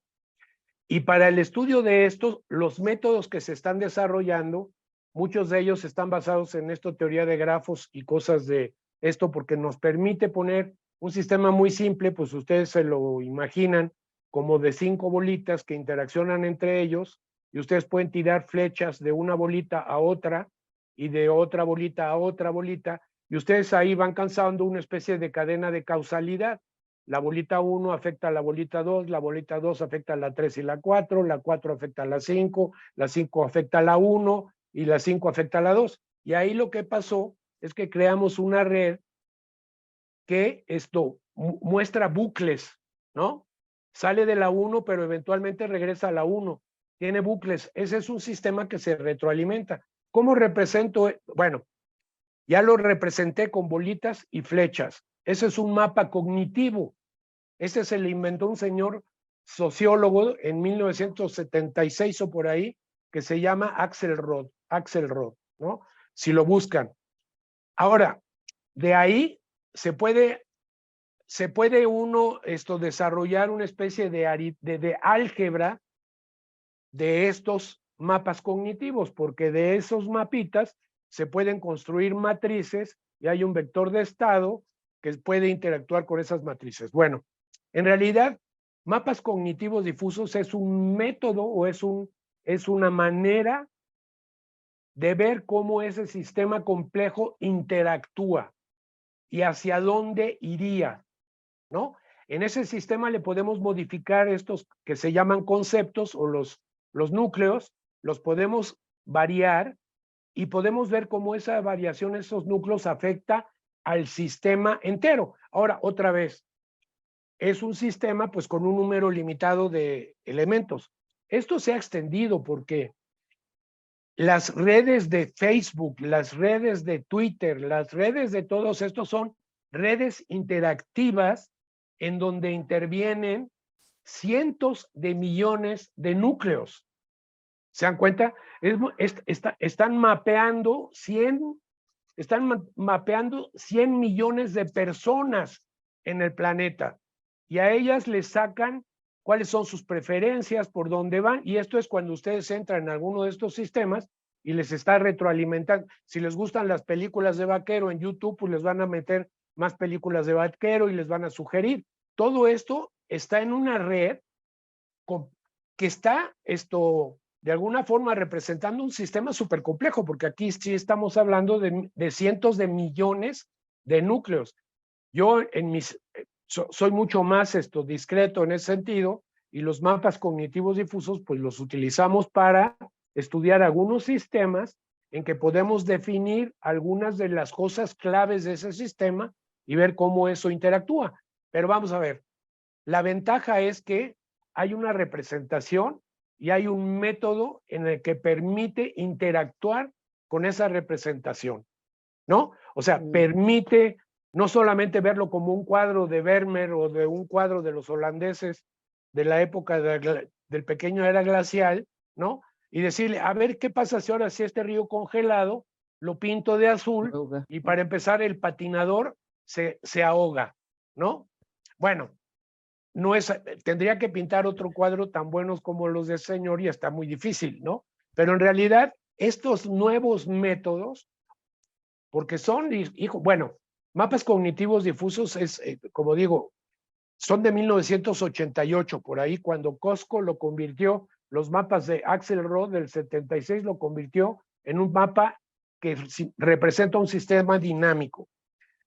Y para el estudio de estos, los métodos que se están desarrollando, muchos de ellos están basados en teoría de grafos y cosas de esto, porque nos permite poner un sistema muy simple, pues ustedes se lo imaginan, como de 5 bolitas que interaccionan entre ellos, y ustedes pueden tirar flechas de una bolita a otra, y de otra bolita a otra bolita, y ustedes ahí van causando una especie de cadena de causalidad. La bolita 1 afecta a la bolita 2, la bolita 2 afecta a la 3 y la 4 afecta a la 5 afecta a la 1 y la 5 afecta a la 2. Y ahí lo que pasó es que creamos una red que muestra bucles, ¿no? Sale de la 1, pero eventualmente regresa a la 1. Tiene bucles. Ese es un sistema que se retroalimenta. ¿Cómo represento? Bueno, ya lo representé con bolitas y flechas. Ese es un mapa cognitivo. Ese se le inventó un señor sociólogo en 1976 o por ahí, que se llama Axelrod, ¿no? Si lo buscan. Ahora, de ahí se puede uno desarrollar una especie de álgebra de estos mapas cognitivos, porque de esos mapitas se pueden construir matrices y hay un vector de estado que puede interactuar con esas matrices. Bueno, en realidad, mapas cognitivos difusos es un método o es una manera de ver cómo ese sistema complejo interactúa y hacia dónde iría, ¿no? En ese sistema le podemos modificar estos que se llaman conceptos o los núcleos, los podemos variar y podemos ver cómo esa variación, esos núcleos afecta al sistema entero. Ahora, otra vez, es un sistema pues con un número limitado de elementos. Esto se ha extendido porque las redes de Facebook, las redes de Twitter, las redes de todos estos son redes interactivas en donde intervienen cientos de millones de núcleos. ¿Se dan cuenta? Están mapeando 100 millones de personas en el planeta y a ellas les sacan cuáles son sus preferencias, por dónde van, y esto es cuando ustedes entran en alguno de estos sistemas y les está retroalimentando. Si les gustan las películas de vaquero en YouTube, pues les van a meter más películas de vaquero y les van a sugerir. Todo esto está en una red que está de alguna forma representando un sistema súper complejo, porque aquí sí estamos hablando de cientos de millones de núcleos. Yo soy mucho más discreto en ese sentido, y los mapas cognitivos difusos pues los utilizamos para estudiar algunos sistemas en que podemos definir algunas de las cosas claves de ese sistema y ver cómo eso interactúa. Pero vamos a ver, la ventaja es que hay una representación y hay un método en el que permite interactuar con esa representación, ¿no? O sea, permite no solamente verlo como un cuadro de Vermeer o de un cuadro de los holandeses de la época del pequeño era glacial, ¿no? Y decirle, a ver, ¿qué pasa si ahora si este río congelado lo pinto de azul y para empezar el patinador se ahoga, ¿no? Bueno, no es, tendría que pintar otro cuadro tan buenos como los de señor y está muy difícil, ¿no? Pero en realidad estos nuevos métodos, porque son, hijo, bueno, mapas cognitivos difusos es, como digo, son de 1988, por ahí cuando Costco lo convirtió, los mapas de Axelrod del 76 lo convirtió en un mapa que representa un sistema dinámico.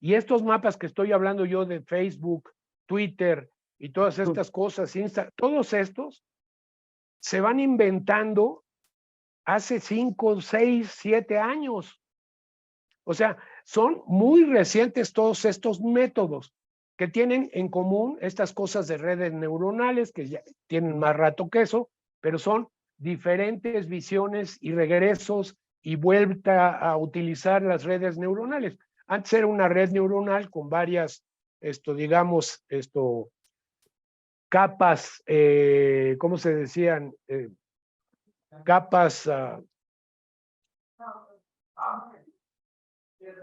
Y estos mapas que estoy hablando yo de Facebook, Twitter y todas estas cosas, todos estos se van inventando hace 5, 6, 7 años. O sea, son muy recientes todos estos métodos que tienen en común estas cosas de redes neuronales, que ya tienen más rato que eso, pero son diferentes visiones y regresos y vuelta a utilizar las redes neuronales. Antes era una red neuronal con varias, digamos, capas, ¿cómo se decían? Capas,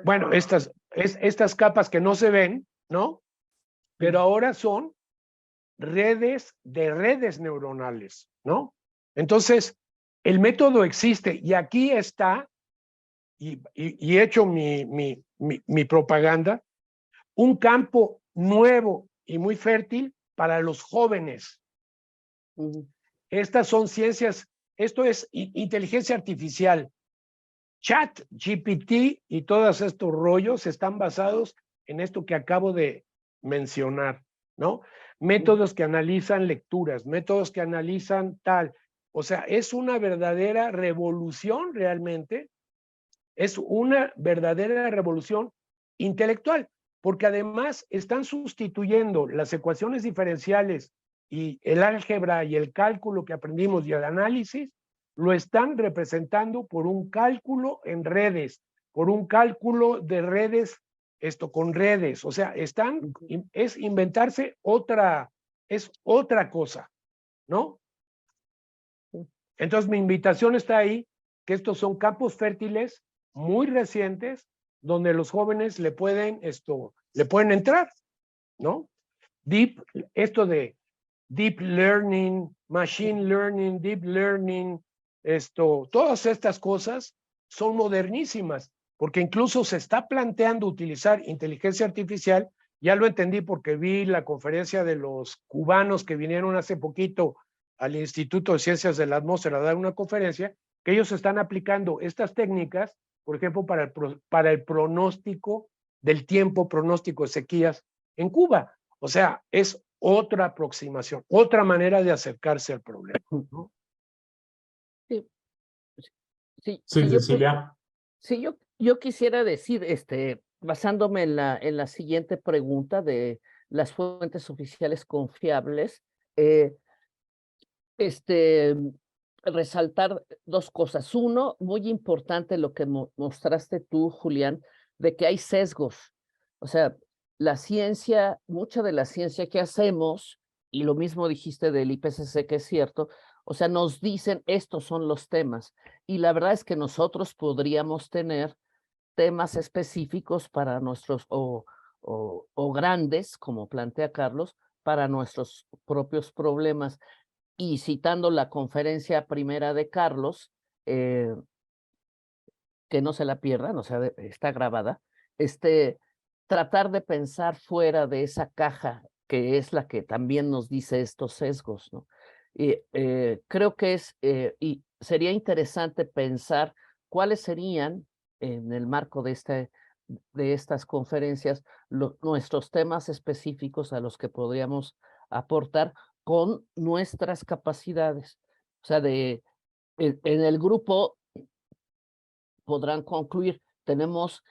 bueno, estas capas que no se ven, ¿no? Pero ahora son redes de redes neuronales, ¿no? Entonces, el método existe y aquí está, y he hecho mi propaganda, un campo nuevo y muy fértil para los jóvenes. Estas son ciencias, esto es inteligencia artificial. ChatGPT y todos estos rollos están basados en esto que acabo de mencionar, ¿no? Métodos que analizan lecturas, métodos que analizan tal. O sea, es una verdadera revolución realmente, es una verdadera revolución intelectual, porque además están sustituyendo las ecuaciones diferenciales y el álgebra y el cálculo que aprendimos y el análisis, lo están representando por un cálculo en redes, por un cálculo de redes, con redes, o sea, es inventarse es otra cosa, ¿no? Entonces mi invitación está ahí, que estos son campos fértiles muy recientes, donde los jóvenes le pueden entrar, ¿no? Esto de deep learning, machine learning, deep learning, todas estas cosas son modernísimas, porque incluso se está planteando utilizar inteligencia artificial. Ya lo entendí porque vi la conferencia de los cubanos que vinieron hace poquito al Instituto de Ciencias de la Atmósfera a dar una conferencia, que ellos están aplicando estas técnicas, por ejemplo, para el pronóstico del tiempo, pronóstico de sequías en Cuba. O sea, es otra aproximación, otra manera de acercarse al problema, ¿no? Sí, Sí, Cecilia. sí, yo quisiera decir, basándome en la siguiente pregunta de las fuentes oficiales confiables, resaltar dos cosas. Uno, muy importante lo que mostraste tú, Julián, de que hay sesgos. O sea, la ciencia, mucha de la ciencia que hacemos, y lo mismo dijiste del IPCC, que es cierto, o sea, nos dicen estos son los temas. Y la verdad es que nosotros podríamos tener temas específicos para nuestros, o grandes, como plantea Carlos, para nuestros propios problemas. Y citando la conferencia primera de Carlos, que no se la pierdan, o sea, está grabada, tratar de pensar fuera de esa caja que es la que también nos dice estos sesgos, ¿no? Y creo que y sería interesante pensar cuáles serían, en el marco de estas conferencias, nuestros temas específicos a los que podríamos aportar con nuestras capacidades. O sea, en el grupo podrán concluir, tenemos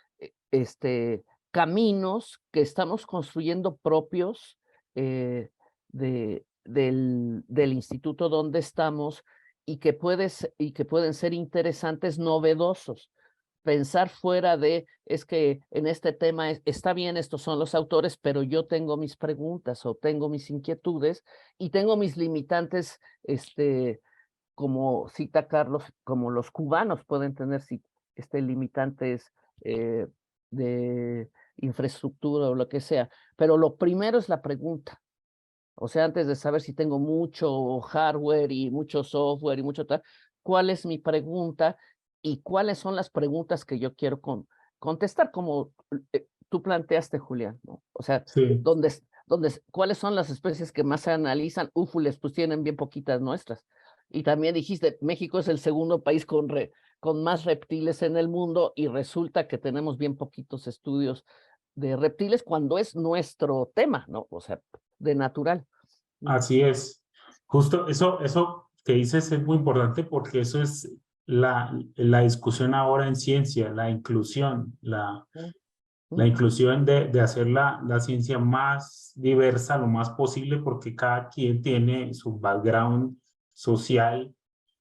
caminos que estamos construyendo propios del instituto donde estamos y que pueden ser interesantes, novedosos. Pensar fuera de, es que en este tema está bien, estos son los autores, pero yo tengo mis preguntas o tengo mis inquietudes y tengo mis limitantes, como cita Carlos, como los cubanos pueden tener limitantes de infraestructura o lo que sea. Pero lo primero es la pregunta. O sea, antes de saber si tengo mucho hardware y mucho software y mucho tal, ¿cuál es mi pregunta y cuáles son las preguntas que yo quiero contestar? Como tú planteaste, Julián, ¿no? O sea, Sí. ¿cuáles son las especies que más se analizan? Úfules, pues tienen bien poquitas nuestras. Y también dijiste, México es el segundo país con más reptiles en el mundo y resulta que tenemos bien poquitos estudios de reptiles cuando es nuestro tema, ¿no? O sea, de natural. Así es. Justo eso que dices es muy importante porque eso es la discusión ahora en ciencia, la inclusión, la inclusión de hacer la ciencia más diversa lo más posible porque cada quien tiene su background social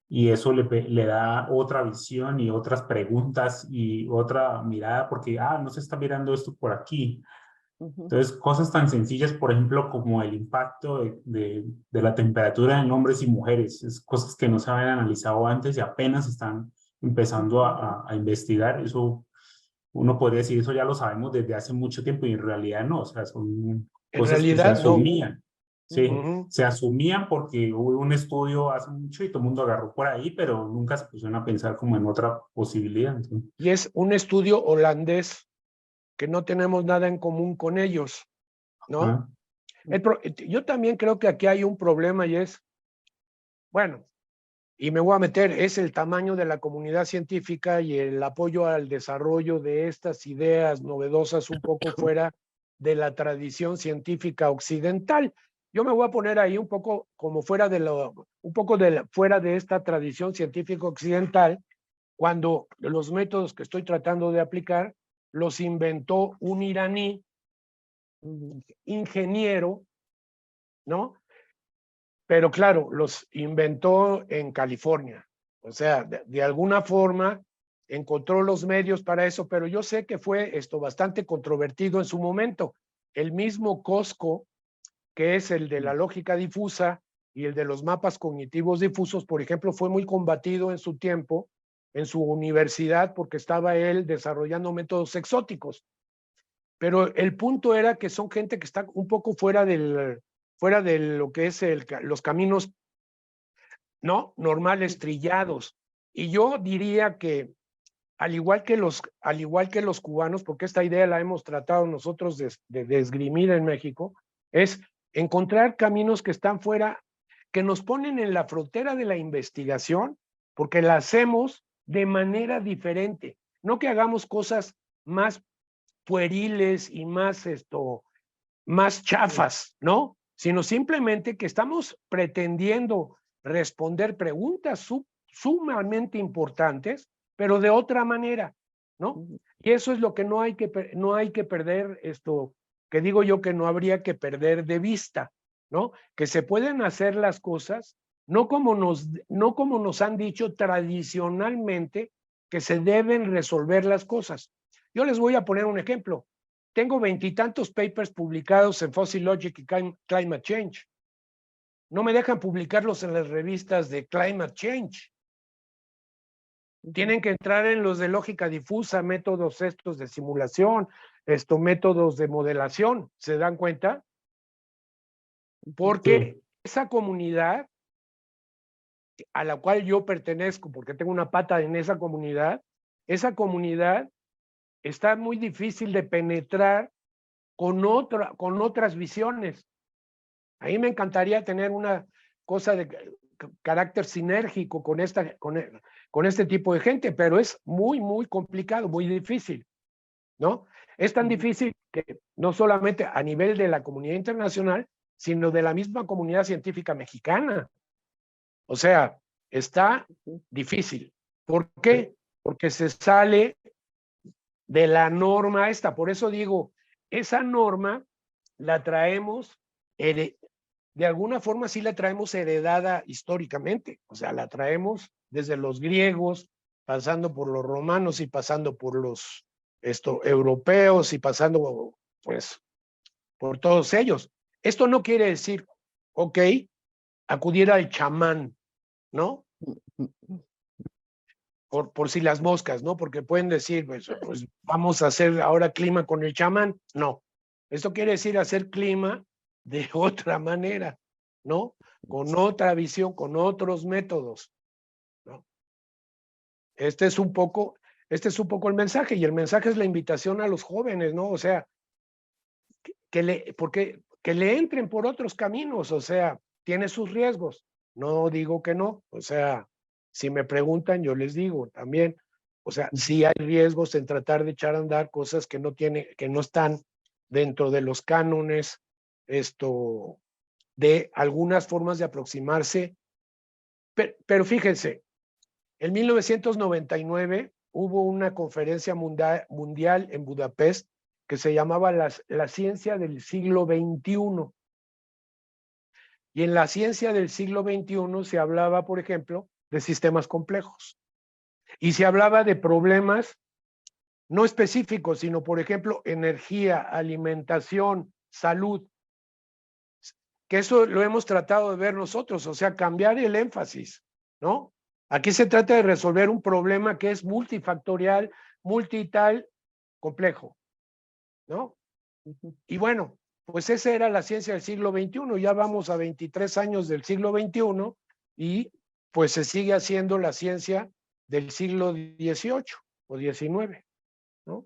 y eso le da otra visión y otras preguntas y otra mirada porque, no se está mirando esto por aquí. Entonces, cosas tan sencillas, por ejemplo, como el impacto de la temperatura en hombres y mujeres, es cosas que no se habían analizado antes y apenas están empezando a investigar. Eso, uno podría decir, eso ya lo sabemos desde hace mucho tiempo y en realidad no, o sea, son En cosas que se realidad, no. asumían, ¿sí? Ujú. Se asumían porque hubo un estudio hace mucho y todo el mundo agarró por ahí, pero nunca se pusieron a pensar como en otra posibilidad. Entonces, Y es un estudio holandés que no tenemos nada en común con ellos, ¿no? Yo también creo que aquí hay un problema y es, bueno, y me voy a meter, es el tamaño de la comunidad científica y el apoyo al desarrollo de estas ideas novedosas un poco fuera de la tradición científica occidental. Yo me voy a poner ahí un poco como fuera fuera de esta tradición científica occidental, cuando los métodos que estoy tratando de aplicar los inventó un iraní, un ingeniero, ¿no? Pero claro, los inventó en California. O sea, de alguna forma encontró los medios para eso, pero yo sé que fue esto bastante controvertido en su momento. El mismo Cosco, que es el de la lógica difusa y el de los mapas cognitivos difusos, por ejemplo, fue muy combatido en su tiempo, en su universidad, porque estaba él desarrollando métodos exóticos. Pero el punto era que son gente que está un poco fuera de lo que es los caminos, ¿no? Normales, trillados. Y yo diría que, al igual que los cubanos, porque esta idea la hemos tratado nosotros de esgrimir en México, es encontrar caminos que están fuera, que nos ponen en la frontera de la investigación, porque la hacemos de manera diferente. No que hagamos cosas más pueriles y más chafas, ¿no? Sino simplemente que estamos pretendiendo responder preguntas sumamente importantes, pero de otra manera, ¿no? Y eso es lo que no hay que perder, que digo yo que no habría que perder de vista, ¿no? Que se pueden hacer las cosas no como nos han dicho tradicionalmente que se deben resolver las cosas. Yo les voy a poner un ejemplo. Tengo 20 y tantos papers publicados en Fuzzy Logic y Climate Change. No me dejan publicarlos en las revistas de Climate Change. Tienen que entrar en los de lógica difusa, métodos estos de simulación, métodos de modelación. ¿Se dan cuenta? Porque esa comunidad a la cual yo pertenezco, porque tengo una pata en esa comunidad está muy difícil de penetrar con otras visiones. A mí me encantaría tener una cosa de carácter sinérgico con este tipo de gente, pero es muy, muy complicado, muy difícil, ¿no? Es tan difícil que no solamente a nivel de la comunidad internacional, sino de la misma comunidad científica mexicana. O sea, está difícil. ¿Por qué? Porque se sale de la norma esta. Por eso digo, esa norma la traemos de alguna forma sí la traemos heredada históricamente, o sea, la traemos desde los griegos, pasando por los romanos y pasando por los europeos y pasando, pues, por todos ellos. Esto no quiere decir, ok, acudir al chamán, ¿no? Por si las moscas, ¿no? Porque pueden decir, pues vamos a hacer ahora clima con el chamán. No, esto quiere decir hacer clima de otra manera, ¿no? Con otra visión, con otros métodos, ¿no? Este es un poco el mensaje, y el mensaje es la invitación a los jóvenes, ¿no? O sea, que le entren por otros caminos, o sea, tiene sus riesgos. No digo que no, o sea, si me preguntan, yo les digo también, o sea, sí hay riesgos en tratar de echar a andar cosas que no están dentro de los cánones, de algunas formas de aproximarse. Pero fíjense, en 1999 hubo una conferencia mundial en Budapest que se llamaba la ciencia del siglo XXI. Y en la ciencia del siglo XXI se hablaba, por ejemplo, de sistemas complejos. Y se hablaba de problemas no específicos, sino, por ejemplo, energía, alimentación, salud. Que eso lo hemos tratado de ver nosotros, o sea, cambiar el énfasis, ¿no? Aquí se trata de resolver un problema que es multifactorial, multital, complejo, ¿no? Y bueno, pues esa era la ciencia del siglo XXI. Ya vamos a 23 años del siglo XXI y pues se sigue haciendo la ciencia del siglo XVIII o XIX, ¿no?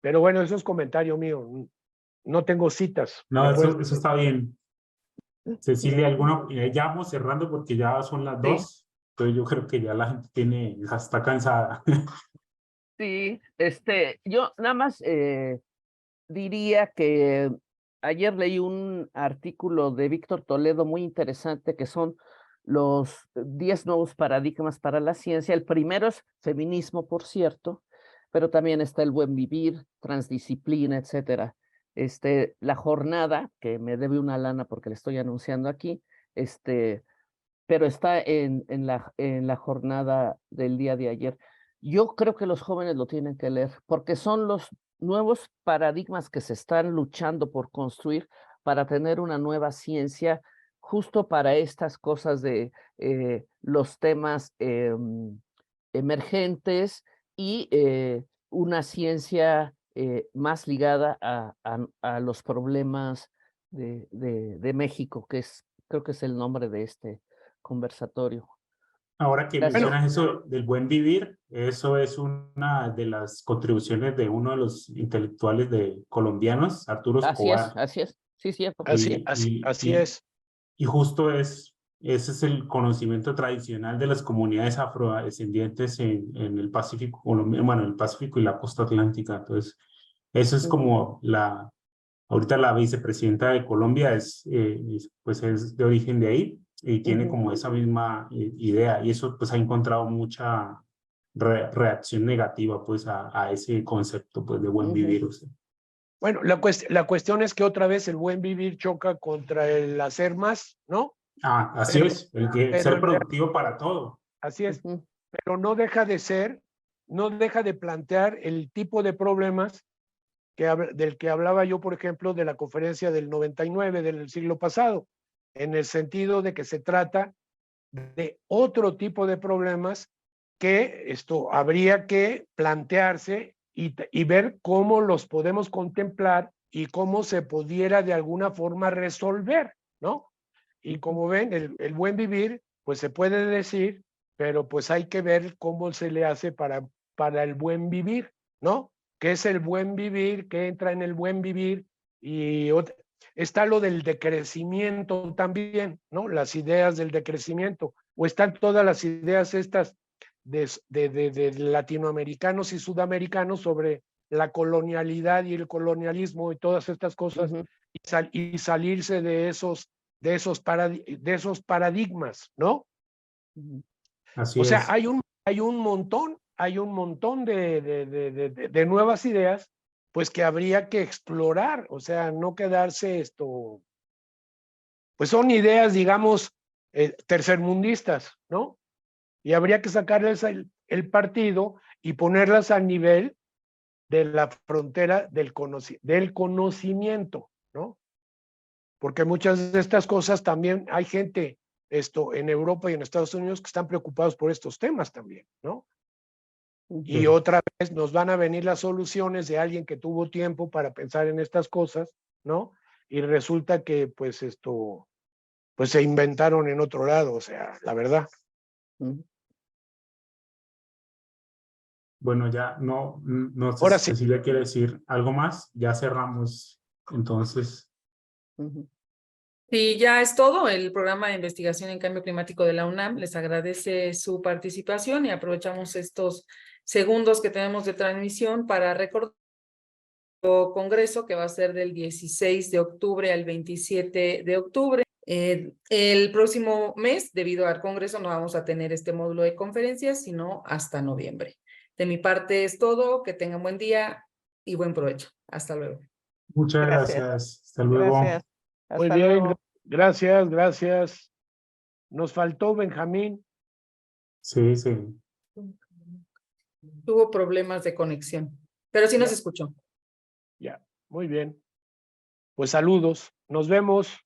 Pero bueno, eso es comentario mío. No tengo citas. No, eso está bien. Cecilia, ya vamos cerrando porque ya son las 2, entonces yo creo que ya la gente está cansada. Sí, yo nada más diría que ayer leí un artículo de Víctor Toledo muy interesante que son los 10 nuevos paradigmas para la ciencia. El primero es feminismo, por cierto, pero también está el buen vivir, transdisciplina, etcétera. La jornada, que me debe una lana porque le estoy anunciando aquí, pero está en la jornada del día de ayer. Yo creo que los jóvenes lo tienen que leer porque son los nuevos paradigmas que se están luchando por construir para tener una nueva ciencia justo para estas cosas de los temas emergentes y una ciencia más ligada a los problemas de México, creo que es el nombre de este conversatorio. Ahora que Gracias. mencionas eso del buen vivir, eso es una de las contribuciones de uno de los intelectuales colombianos, Arturo Escobar. Así es, sí, cierto. Así es. Y justo ese es el conocimiento tradicional de las comunidades afrodescendientes en el Pacífico colombiano, bueno, el Pacífico y la costa atlántica. Entonces, eso es como ahorita la vicepresidenta de Colombia pues es de origen de ahí y tiene como esa misma idea, y eso pues ha encontrado mucha reacción negativa pues a ese concepto pues de buen vivir. O sea. Bueno, la cuestión es que otra vez el buen vivir choca contra el hacer más, ¿no? Así es, ser productivo para todo. Así es, pero no deja de plantear el tipo de problemas del que hablaba yo, por ejemplo, de la conferencia del 99 del siglo pasado, en el sentido de que se trata de otro tipo de problemas que habría que plantearse y ver cómo los podemos contemplar y cómo se pudiera de alguna forma resolver, ¿no? Y como ven, el buen vivir, pues se puede decir, pero pues hay que ver cómo se le hace para el buen vivir, ¿no? ¿Qué es el buen vivir? ¿Qué entra en el buen vivir? Y está lo del decrecimiento también, ¿no? Las ideas del decrecimiento, o están todas las ideas estas de latinoamericanos y sudamericanos sobre la colonialidad y el colonialismo y todas estas cosas, y salirse de esos paradigmas, ¿no? Así o sea, es. hay un montón de nuevas ideas, pues que habría que explorar, o sea, no quedarse pues son ideas, digamos, tercermundistas, ¿no? Y habría que sacarles el partido y ponerlas al nivel de la frontera del conocimiento, ¿no? Porque muchas de estas cosas también hay gente en Europa y en Estados Unidos que están preocupados por estos temas también, ¿no? Y otra vez nos van a venir las soluciones de alguien que tuvo tiempo para pensar en estas cosas, ¿no? Y resulta que pues pues se inventaron en otro lado, o sea, la verdad. Bueno, ya no sé Ahora si sí. Cecilia quiere decir algo más. Ya cerramos, entonces. Y ya es todo. El programa de investigación en cambio climático de la UNAM les agradece su participación y aprovechamos estos segundos que tenemos de transmisión para recordar el congreso que va a ser del 16 de octubre al 27 de octubre. El próximo mes, debido al congreso, no vamos a tener este módulo de conferencias, sino hasta noviembre. De mi parte es todo. Que tengan buen día y buen provecho. Hasta luego. Muchas gracias. Hasta luego. Gracias. Muy Hasta bien, luego. gracias. Nos faltó Benjamín. Sí. Tuvo problemas de conexión, pero sí nos escuchó. Ya, muy bien. Pues saludos. Nos vemos.